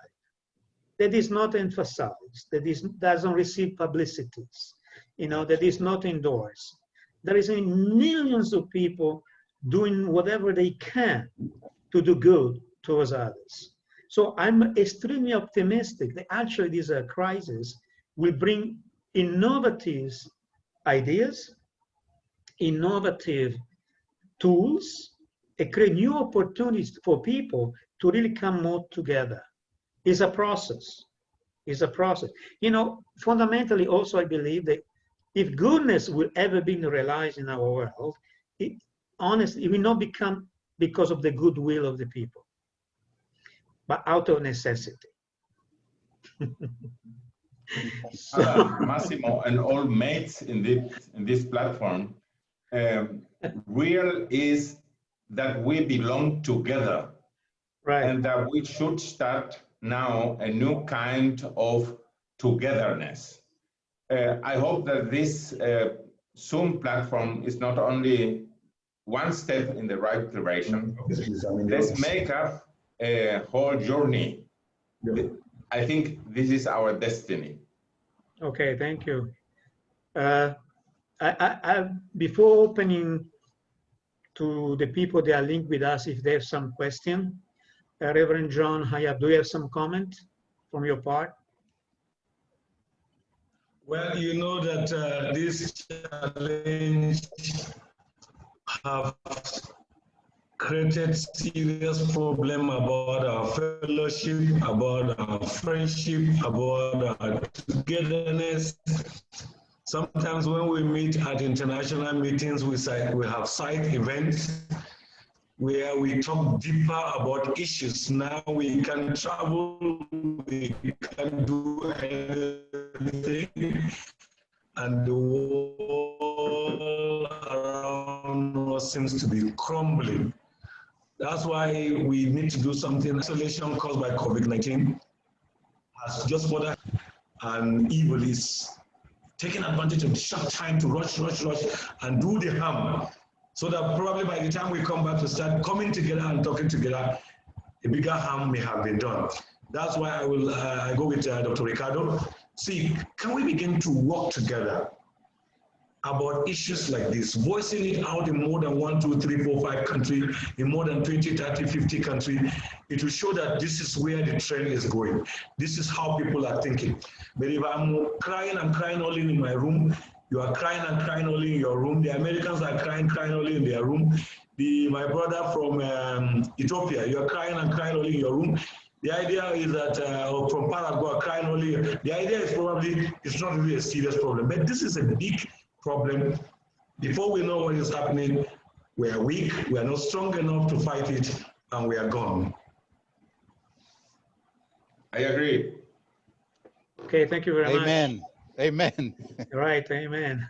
that is not emphasized, that doesn't receive publicities, that is not endorsed. There is millions of people doing whatever they can to do good towards others. So I'm extremely optimistic that actually this crisis will bring innovative ideas, innovative tools, and create new opportunities for people to really come more together. It's a process. It's a process. Fundamentally also I believe that if goodness will ever be realized in our world, honestly, it will not become because of the goodwill of the people, but out of necessity. Massimo and all mates in this platform, real is that we belong together, Right. and that we should start now a new kind of togetherness. I hope that this Zoom platform is not only one step in the right direction. Let's make up a whole journey. I think this is our destiny. Okay, thank you. Before opening to the people that are linked with us, if they have some question, Reverend John Hayab, do you have some comment from your part? Well, you know that this challenge have created serious problem about our fellowship, about our friendship, about our togetherness. Sometimes when we meet at international meetings, we have side events where we talk deeper about issues. Now we can travel, we can do anything, and the world around us seems to be crumbling. That's why we need to do something. Isolation caused by COVID-19 has just further, and evil is taking advantage of the short time to rush, and do the harm. So that probably by the time we come back to start coming together and talking together, a bigger harm may have been done. That's why I will go with Dr. Ricardo. See, can we begin to work together about issues like this, voicing it out in more than 1, 2, 3, 4, 5 countries, in more than 20, 30, 50 countries? It will show that this is where the trend is going. This is how people are thinking. But if I'm crying only in my room, you are crying and crying only in your room. The Americans are crying only in their room. My brother from Ethiopia, you are crying and crying only in your room. The idea is that, from Paraguay, crying only. The idea is probably it's not really a serious problem, but this is a big problem. Before we know what is happening, we are weak, we are not strong enough to fight it, and we are gone. I agree. Okay, thank you very much. Amen. Amen. Right, amen.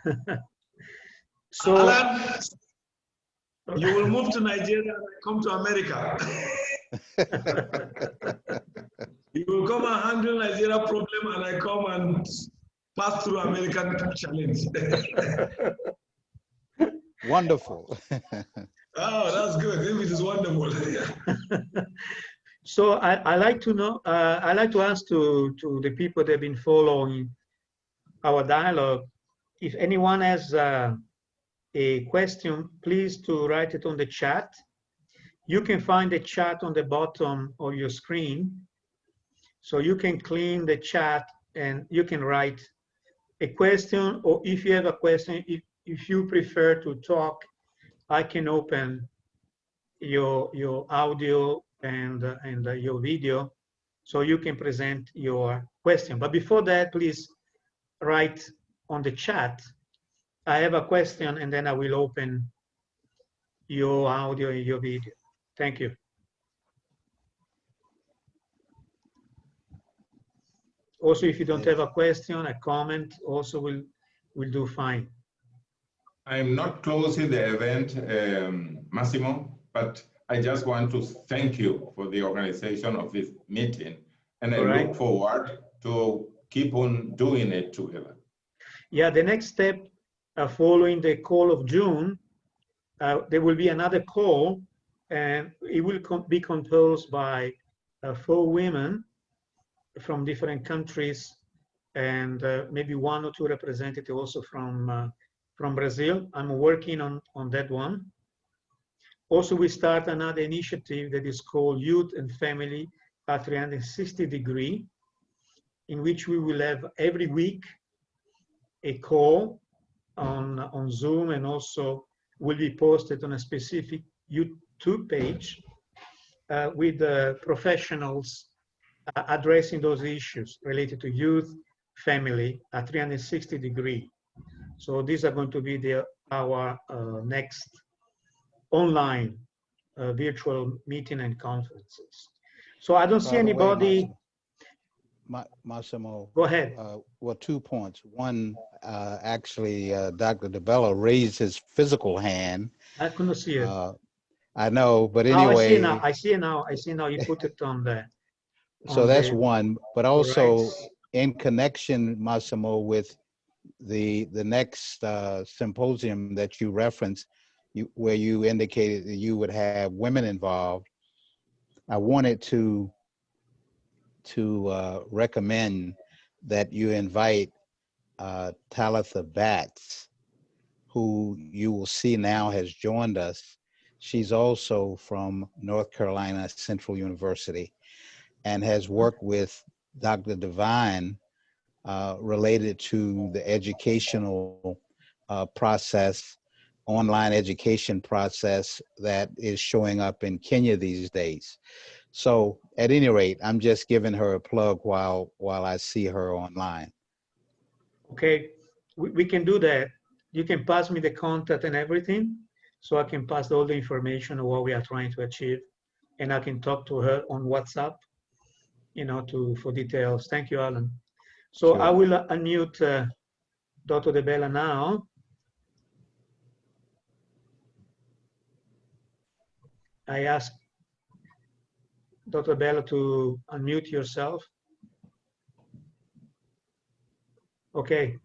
So, Alan, you will move to Nigeria and I come to America. You will come and handle Nigeria problem and I come and pass through American challenge. Wonderful. Oh, that's good. It is wonderful. so I like to know, I like to ask to the people that have been following our dialogue, if anyone has a question, please to write it on the chat. You can find the chat on the bottom of your screen. So you can clean the chat and you can write a question, or if you have a question, if you prefer to talk, I can open your audio and your video so you can present your question. But before that, please write on the chat, I have a question, and then I will open your audio and your video. Thank you. Also, if you don't have a question, a comment, also will do fine. I'm not closing the event, Massimo, but I just want to thank you for the organization of this meeting. And I look forward to keep on doing it together. Yeah, the next step following the call of June, there will be another call, and it will be composed by 4 women from different countries, and maybe 1 or 2 representatives also from Brazil. I'm working on that one. Also, we start another initiative that is called Youth and Family at 360 degree, in which we will have every week a call on Zoom, and also will be posted on a specific YouTube page with professionals addressing those issues related to youth, family at 360 degree. So these are going to be our next online virtual meeting and conferences. So I don't see anybody. Massimo. Go ahead. Well, 2 points. One, actually, Dr. DeBello raised his physical hand. I couldn't see it. I know, but anyway. Oh, I see it now. I see now. You put it on there. So that's one, but also in connection, Massimo, with the next symposium that you referenced, where you indicated that you would have women involved. I wanted to recommend that you invite Talitha Batts, who you will see now has joined us. She's also from North Carolina Central University and has worked with Dr. Devine related to the educational process, online education process that is showing up in Kenya these days. So at any rate, I'm just giving her a plug while I see her online. Okay, we can do that. You can pass me the contact and everything, so I can pass all the information of what we are trying to achieve, and I can talk to her on WhatsApp, you know, for details. Thank you, Alan. So sure. I will unmute Dr. DeBella now. I ask Dr. Bella to unmute yourself. Okay.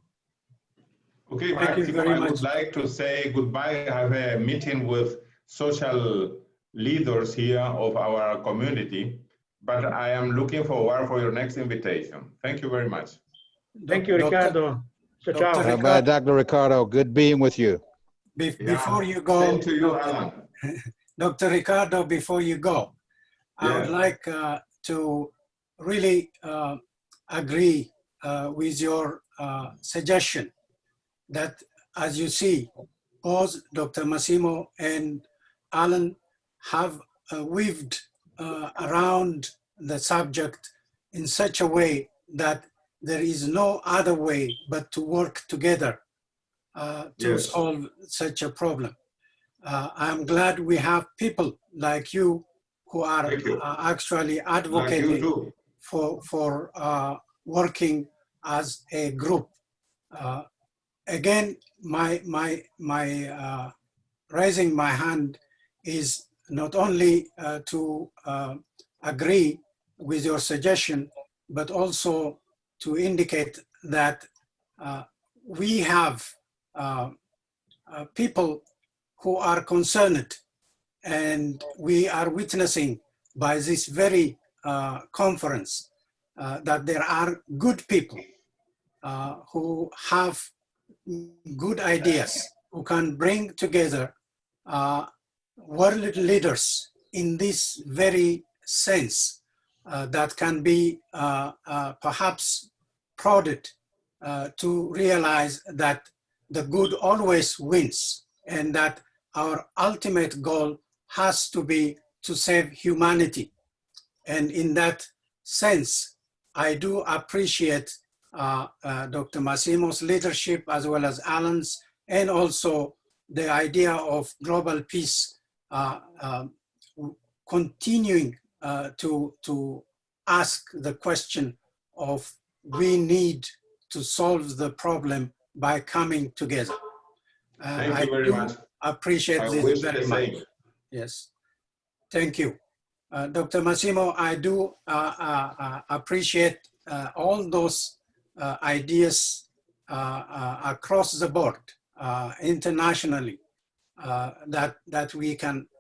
Okay, thank you very much. I would like to say goodbye. I have a meeting with social leaders here of our community, but I am looking forward for your next invitation. Thank you very much. Thank you, Ricardo. Ciao. Bye-bye, Dr. Ricardo. Good being with you. Before you go, same to you, Alan. Dr. Ricardo, before you go, I would like to really agree with your suggestion that, as you see, both Dr. Massimo and Alan have weaved around the subject in such a way that there is no other way but to work together to solve such a problem. I'm glad we have people like you who are actually advocating for working as a group again, raising my hand is not only to agree with your suggestion, but also to indicate that we have people who are concerned, and we are witnessing by this very conference that there are good people who have good ideas, who can bring together world leaders in this very sense that can be perhaps prodded to realize that the good always wins, and that our ultimate goal has to be to save humanity. And in that sense, I do appreciate Dr. Massimo's leadership, as well as Alan's, and also the idea of global peace continuing to ask the question of we need to solve the problem by coming together. Thank you very much. Appreciate I this wish very the much. same. Yes, thank you. Dr. Massimo, I do appreciate all those ideas across the board, internationally, that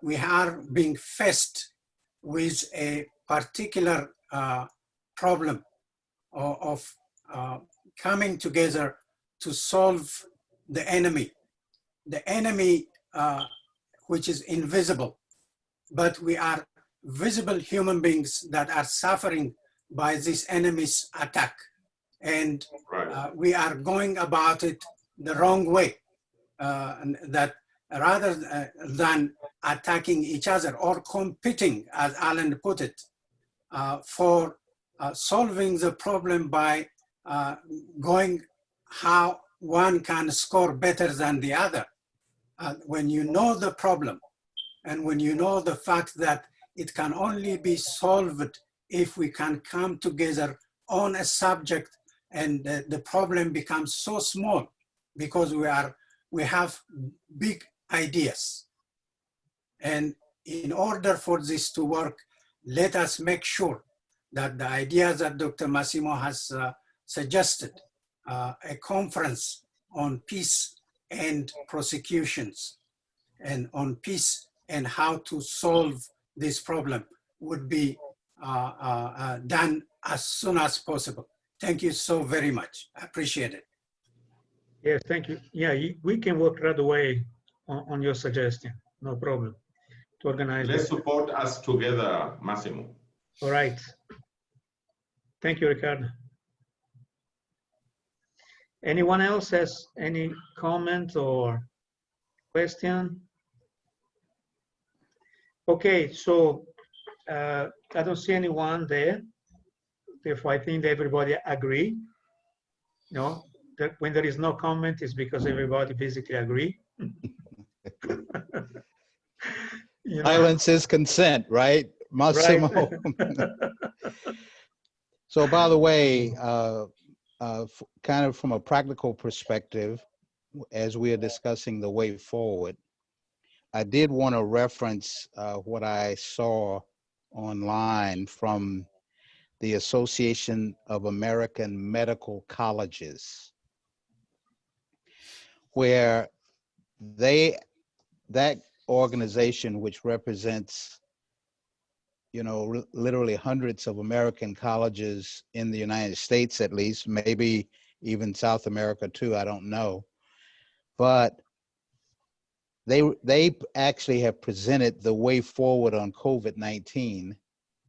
we are being faced with a particular problem of coming together to solve the enemy which is invisible, but we are visible human beings that are suffering by this enemy's attack. And we are going about it the wrong way, that rather than attacking each other or competing, as Alan put it, for solving the problem by going how one can score better than the other. When you know the problem, and when you know the fact that it can only be solved if we can come together on a subject, and the problem becomes so small because we have big ideas. And in order for this to work, let us make sure that the ideas that Dr. Massimo has suggested, a conference on peace and prosecutions, and on peace and how to solve this problem, would be done as soon as possible. Thank you so very much. I appreciate it. Yes, thank you. Yeah, we can work right away on your suggestion. No problem to organize. Let's support us together, Massimo. All right. Thank you, Ricardo. Anyone else has any comment or question? Okay, so I don't see anyone there. Therefore, I think everybody agree. No, that when there is no comment, it's because everybody basically agree. You know? Silence is consent, right, Massimo? Right. So, by the way, kind of from a practical perspective, as we are discussing the way forward, I did want to reference what I saw online from the Association of American Medical Colleges, where that organization, which represents, you know, literally hundreds of American colleges in the United States, at least, maybe even South America too, I don't know. But they actually have presented the way forward on COVID-19,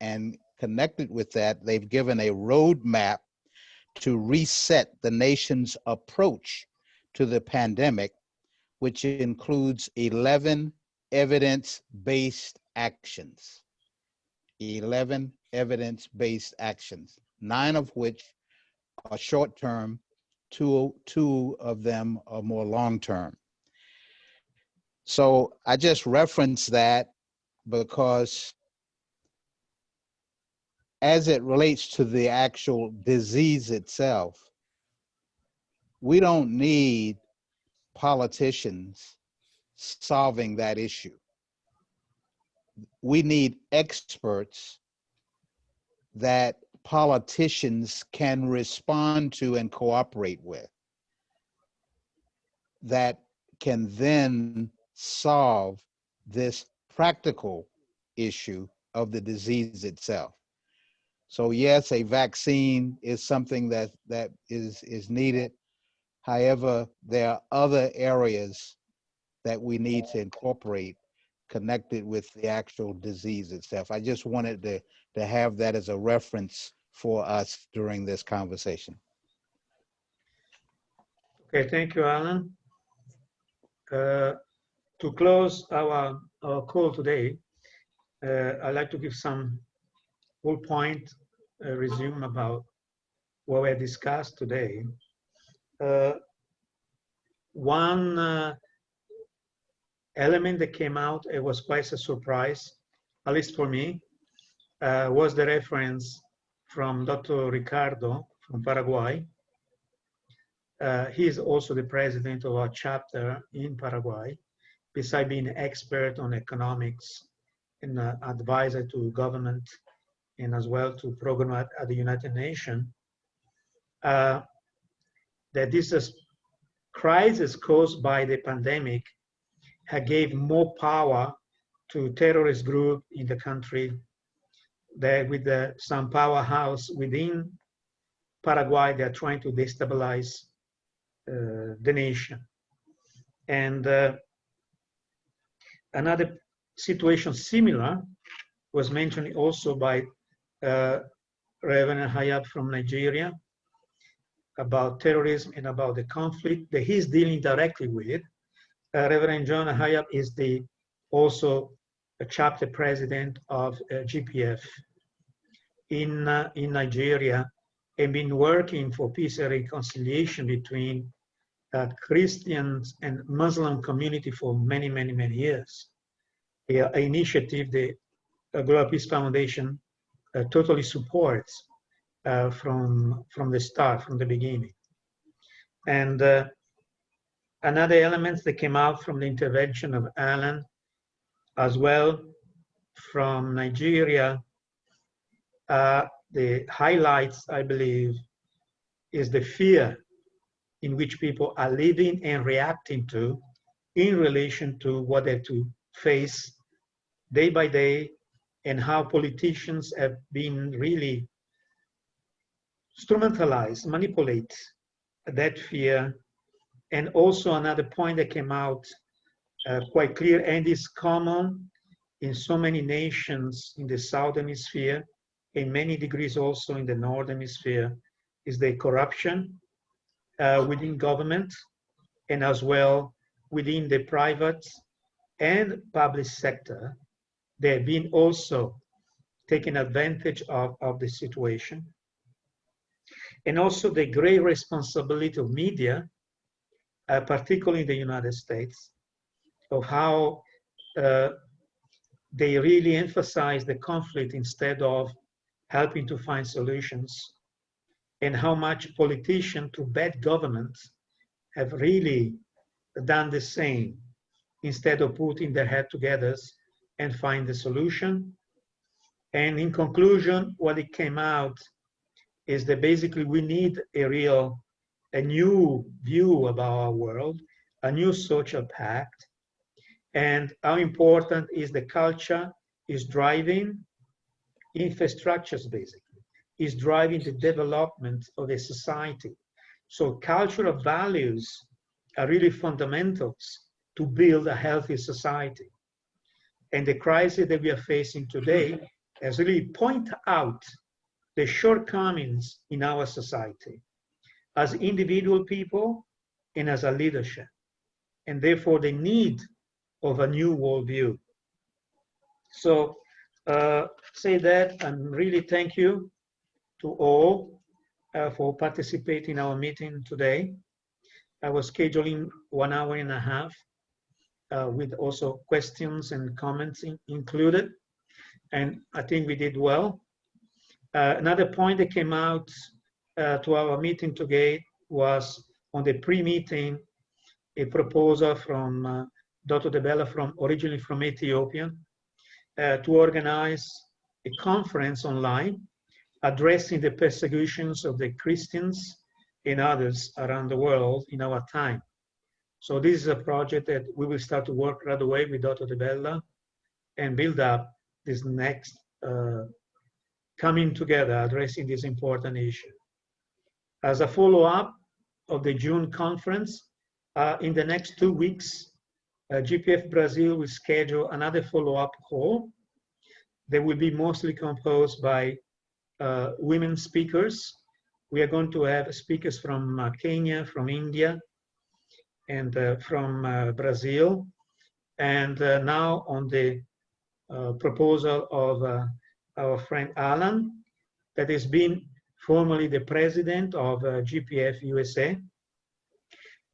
and connected with that, they've given a roadmap to reset the nation's approach to the pandemic, which includes 11 evidence-based actions. 11 evidence-based actions, 9 of which are short-term, two of them are more long-term. So I just reference that because as it relates to the actual disease itself, we don't need politicians solving that issue. We need experts that politicians can respond to and cooperate with, that can then solve this practical issue of the disease itself. So yes, a vaccine is something that is needed. However, there are other areas that we need to incorporate connected with the actual disease itself. I just wanted to have that as a reference for us during this conversation. Okay, thank you, Alan. To close our call today, I'd like to give some full point resume about what we discussed today. One element that came out, it was quite a surprise, at least for me, was the reference from Dr. Ricardo from Paraguay. He is also the president of our chapter in Paraguay, besides being an expert on economics and advisor to government and as well to program at the United Nations. That this crisis caused by the pandemic gave more power to terrorist group in the country, that with some powerhouse within Paraguay, they're trying to destabilize the nation. And another situation similar was mentioned also by Reverend Hayab from Nigeria about terrorism and about the conflict that he's dealing directly with. Reverend John Hayab is also a chapter president of GPF in Nigeria, and been working for peace and reconciliation between Christians and Muslim community for many, many, many years. The initiative, the Global Peace Foundation totally supports from the start, from the beginning. And another element that came out from the intervention of Alan, as well from Nigeria, the highlights, I believe, is the fear in which people are living and reacting to in relation to what they have to face day by day, and how politicians have been really instrumentalized, manipulate that fear. And also another point that came out quite clear and is common in so many nations in the Southern Hemisphere, in many degrees also in the Northern Hemisphere, is the corruption within government and as well within the private and public sector. They've been also taking advantage of the situation. And also the great responsibility of media, particularly in the United States, of how they really emphasize the conflict instead of helping to find solutions, and how much politicians to bad governments have really done the same instead of putting their head together and find the solution. And in conclusion, what it came out is that basically we need a new view about our world, a new social pact, and how important is the culture is driving infrastructures, basically, is driving the development of a society. So cultural values are really fundamentals to build a healthy society. And the crisis that we are facing today has really pointed out the shortcomings in our society as individual people and as a leadership, and therefore the need of a new worldview. So say that, and really thank you to all for participating in our meeting today. I was scheduling 1.5 hours with also questions and comments included, and I think we did well. Another point that came out to our meeting today was on the pre-meeting a proposal from Dr. De Bella, originally from Ethiopia, to organize a conference online addressing the persecutions of the Christians and others around the world in our time. So this is a project that we will start to work right away with Dr. De Bella and build up this next coming together, addressing this important issue. As a follow-up of the June conference, in the next 2 weeks, GPF Brazil will schedule another follow-up call that will be mostly composed by women speakers. We are going to have speakers from Kenya, from India, and from Brazil. And now on the proposal of our friend Alan, that has been formerly the president of GPF USA,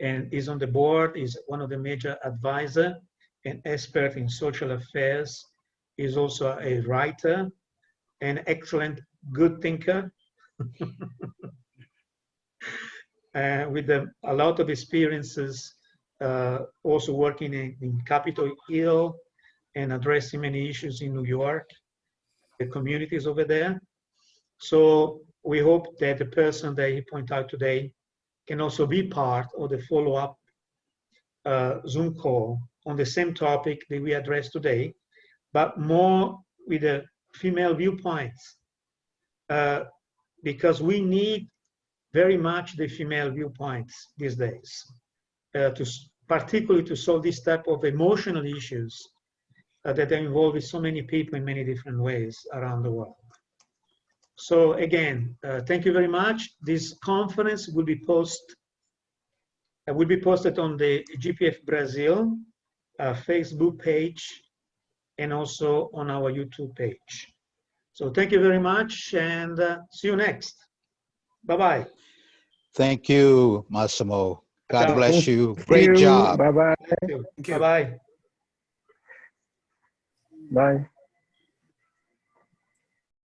and is on the board, is one of the major advisor and expert in social affairs, is also a writer, an excellent, good thinker, with a lot of experiences, also working in Capitol Hill and addressing many issues in New York, the communities over there. So we hope that the person that he pointed out today can also be part of the follow-up Zoom call on the same topic that we addressed today, but more with the female viewpoints, because we need very much the female viewpoints these days, particularly to solve this type of emotional issues that are involved with so many people in many different ways around the world. So again, thank you very much. This conference will be posted on the GPF Brazil Facebook page and also on our YouTube page. So thank you very much, and see you next. Bye-bye. Thank you, Massimo. God Ciao. bless you. Thank Great you. job. Bye-bye. Thank you. Bye-bye. Bye.